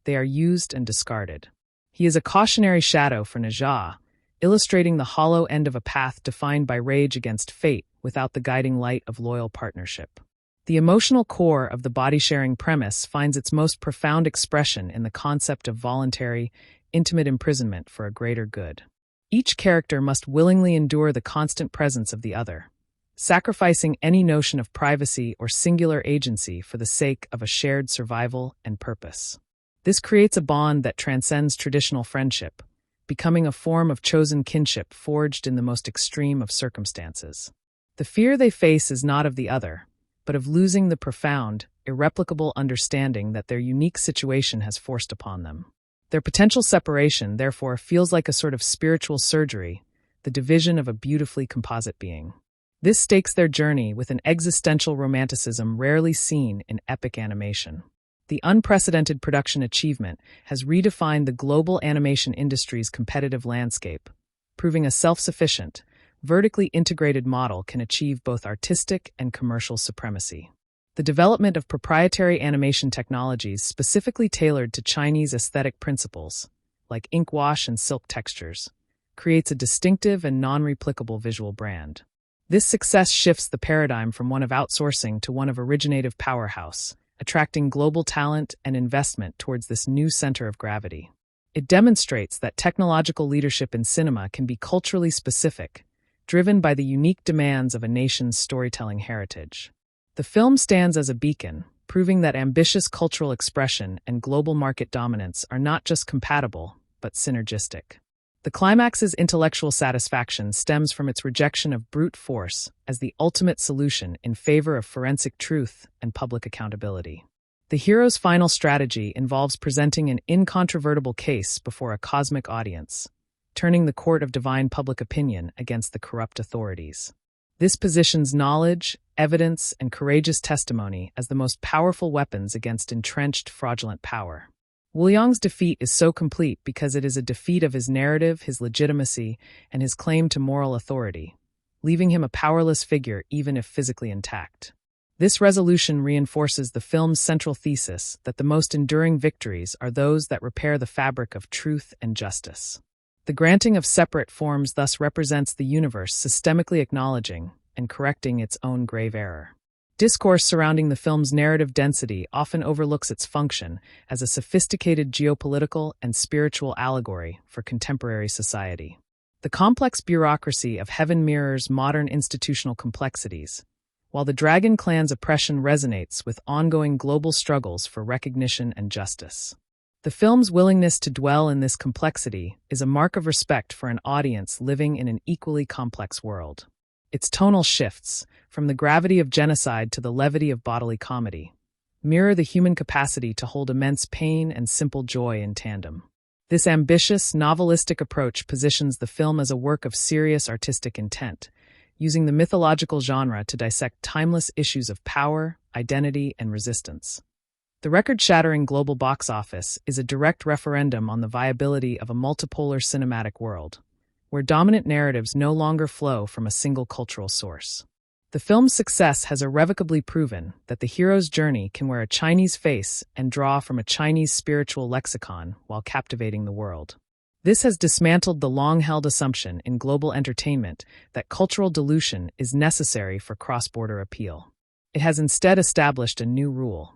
They are used and discarded. He is a cautionary shadow for Ne Zha, illustrating the hollow end of a path defined by rage against fate without the guiding light of loyal partnership. The emotional core of the body-sharing premise finds its most profound expression in the concept of voluntary, intimate imprisonment for a greater good. Each character must willingly endure the constant presence of the other, sacrificing any notion of privacy or singular agency for the sake of a shared survival and purpose. This creates a bond that transcends traditional friendship, becoming a form of chosen kinship forged in the most extreme of circumstances. The fear they face is not of the other, but of losing the profound, irreplicable understanding that their unique situation has forced upon them. Their potential separation, therefore, feels like a sort of spiritual surgery, the division of a beautifully composite being. This stakes their journey with an existential romanticism rarely seen in epic animation. The unprecedented production achievement has redefined the global animation industry's competitive landscape, proving a self-sufficient, vertically integrated model can achieve both artistic and commercial supremacy. The development of proprietary animation technologies specifically tailored to Chinese aesthetic principles, like ink wash and silk textures, creates a distinctive and non-replicable visual brand. This success shifts the paradigm from one of outsourcing to one of originative powerhouse, attracting global talent and investment towards this new center of gravity. It demonstrates that technological leadership in cinema can be culturally specific, driven by the unique demands of a nation's storytelling heritage. The film stands as a beacon, proving that ambitious cultural expression and global market dominance are not just compatible, but synergistic. The climax's intellectual satisfaction stems from its rejection of brute force as the ultimate solution in favor of forensic truth and public accountability. The hero's final strategy involves presenting an incontrovertible case before a cosmic audience, turning the court of divine public opinion against the corrupt authorities. This positions knowledge, evidence, and courageous testimony as the most powerful weapons against entrenched, fraudulent power. Wu Yang's defeat is so complete because it is a defeat of his narrative, his legitimacy, and his claim to moral authority, leaving him a powerless figure even if physically intact. This resolution reinforces the film's central thesis that the most enduring victories are those that repair the fabric of truth and justice. The granting of separate forms thus represents the universe systemically acknowledging and correcting its own grave error. Discourse surrounding the film's narrative density often overlooks its function as a sophisticated geopolitical and spiritual allegory for contemporary society. The complex bureaucracy of Heaven mirrors modern institutional complexities, while the Dragon Clan's oppression resonates with ongoing global struggles for recognition and justice. The film's willingness to dwell in this complexity is a mark of respect for an audience living in an equally complex world. Its tonal shifts, from the gravity of genocide to the levity of bodily comedy, mirror the human capacity to hold immense pain and simple joy in tandem. This ambitious, novelistic approach positions the film as a work of serious artistic intent, using the mythological genre to dissect timeless issues of power, identity, and resistance. The record-shattering global box office is a direct referendum on the viability of a multipolar cinematic world, where dominant narratives no longer flow from a single cultural source. The film's success has irrevocably proven that the hero's journey can wear a Chinese face and draw from a Chinese spiritual lexicon while captivating the world. This has dismantled the long-held assumption in global entertainment that cultural dilution is necessary for cross-border appeal. It has instead established a new rule.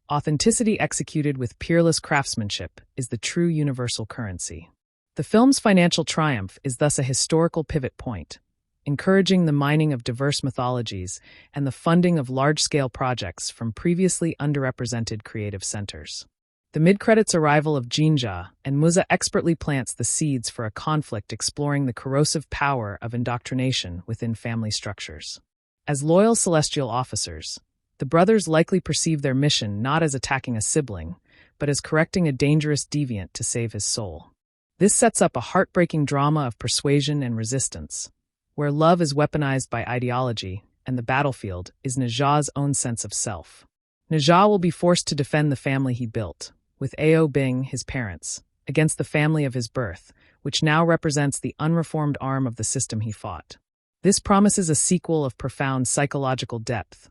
Authenticity executed with peerless craftsmanship is the true universal currency. The film's financial triumph is thus a historical pivot point, encouraging the mining of diverse mythologies and the funding of large-scale projects from previously underrepresented creative centers. The mid-credits arrival of Ne Zha and Ne Zha expertly plants the seeds for a conflict exploring the corrosive power of indoctrination within family structures. As loyal celestial officers, the brothers likely perceive their mission not as attacking a sibling, but as correcting a dangerous deviant to save his soul. This sets up a heartbreaking drama of persuasion and resistance, where love is weaponized by ideology and the battlefield is Ne Zha's own sense of self. Ne Zha will be forced to defend the family he built, with Ao Bing, his parents, against the family of his birth, which now represents the unreformed arm of the system he fought. This promises a sequel of profound psychological depth,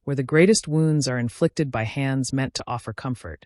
where the greatest wounds are inflicted by hands meant to offer comfort,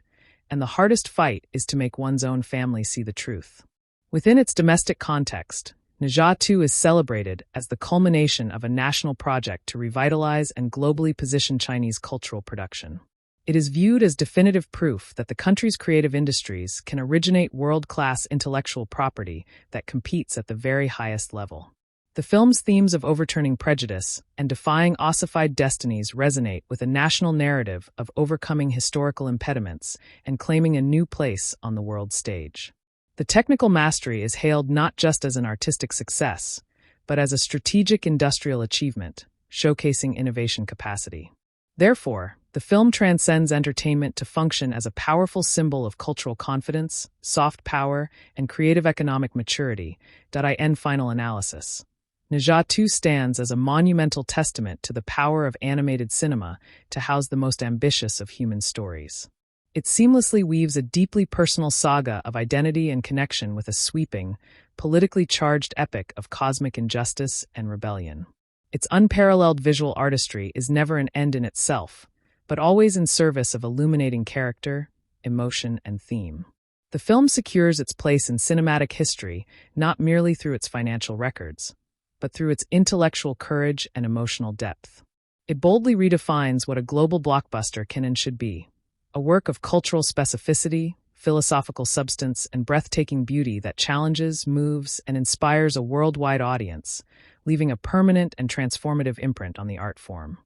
and the hardest fight is to make one's own family see the truth. Within its domestic context, Ne Zha 2 is celebrated as the culmination of a national project to revitalize and globally position Chinese cultural production. It is viewed as definitive proof that the country's creative industries can originate world-class intellectual property that competes at the very highest level. The film's themes of overturning prejudice and defying ossified destinies resonate with a national narrative of overcoming historical impediments and claiming a new place on the world stage. The technical mastery is hailed not just as an artistic success, but as a strategic industrial achievement, showcasing innovation capacity. Therefore, the film transcends entertainment to function as a powerful symbol of cultural confidence, soft power, and creative economic maturity. End final analysis. Ne Zha 2 stands as a monumental testament to the power of animated cinema to house the most ambitious of human stories. It seamlessly weaves a deeply personal saga of identity and connection with a sweeping, politically charged epic of cosmic injustice and rebellion. Its unparalleled visual artistry is never an end in itself, but always in service of illuminating character, emotion, and theme. The film secures its place in cinematic history not merely through its financial records, but through its intellectual courage and emotional depth. It boldly redefines what a global blockbuster can and should be, a work of cultural specificity, philosophical substance, and breathtaking beauty that challenges, moves, and inspires a worldwide audience, leaving a permanent and transformative imprint on the art form.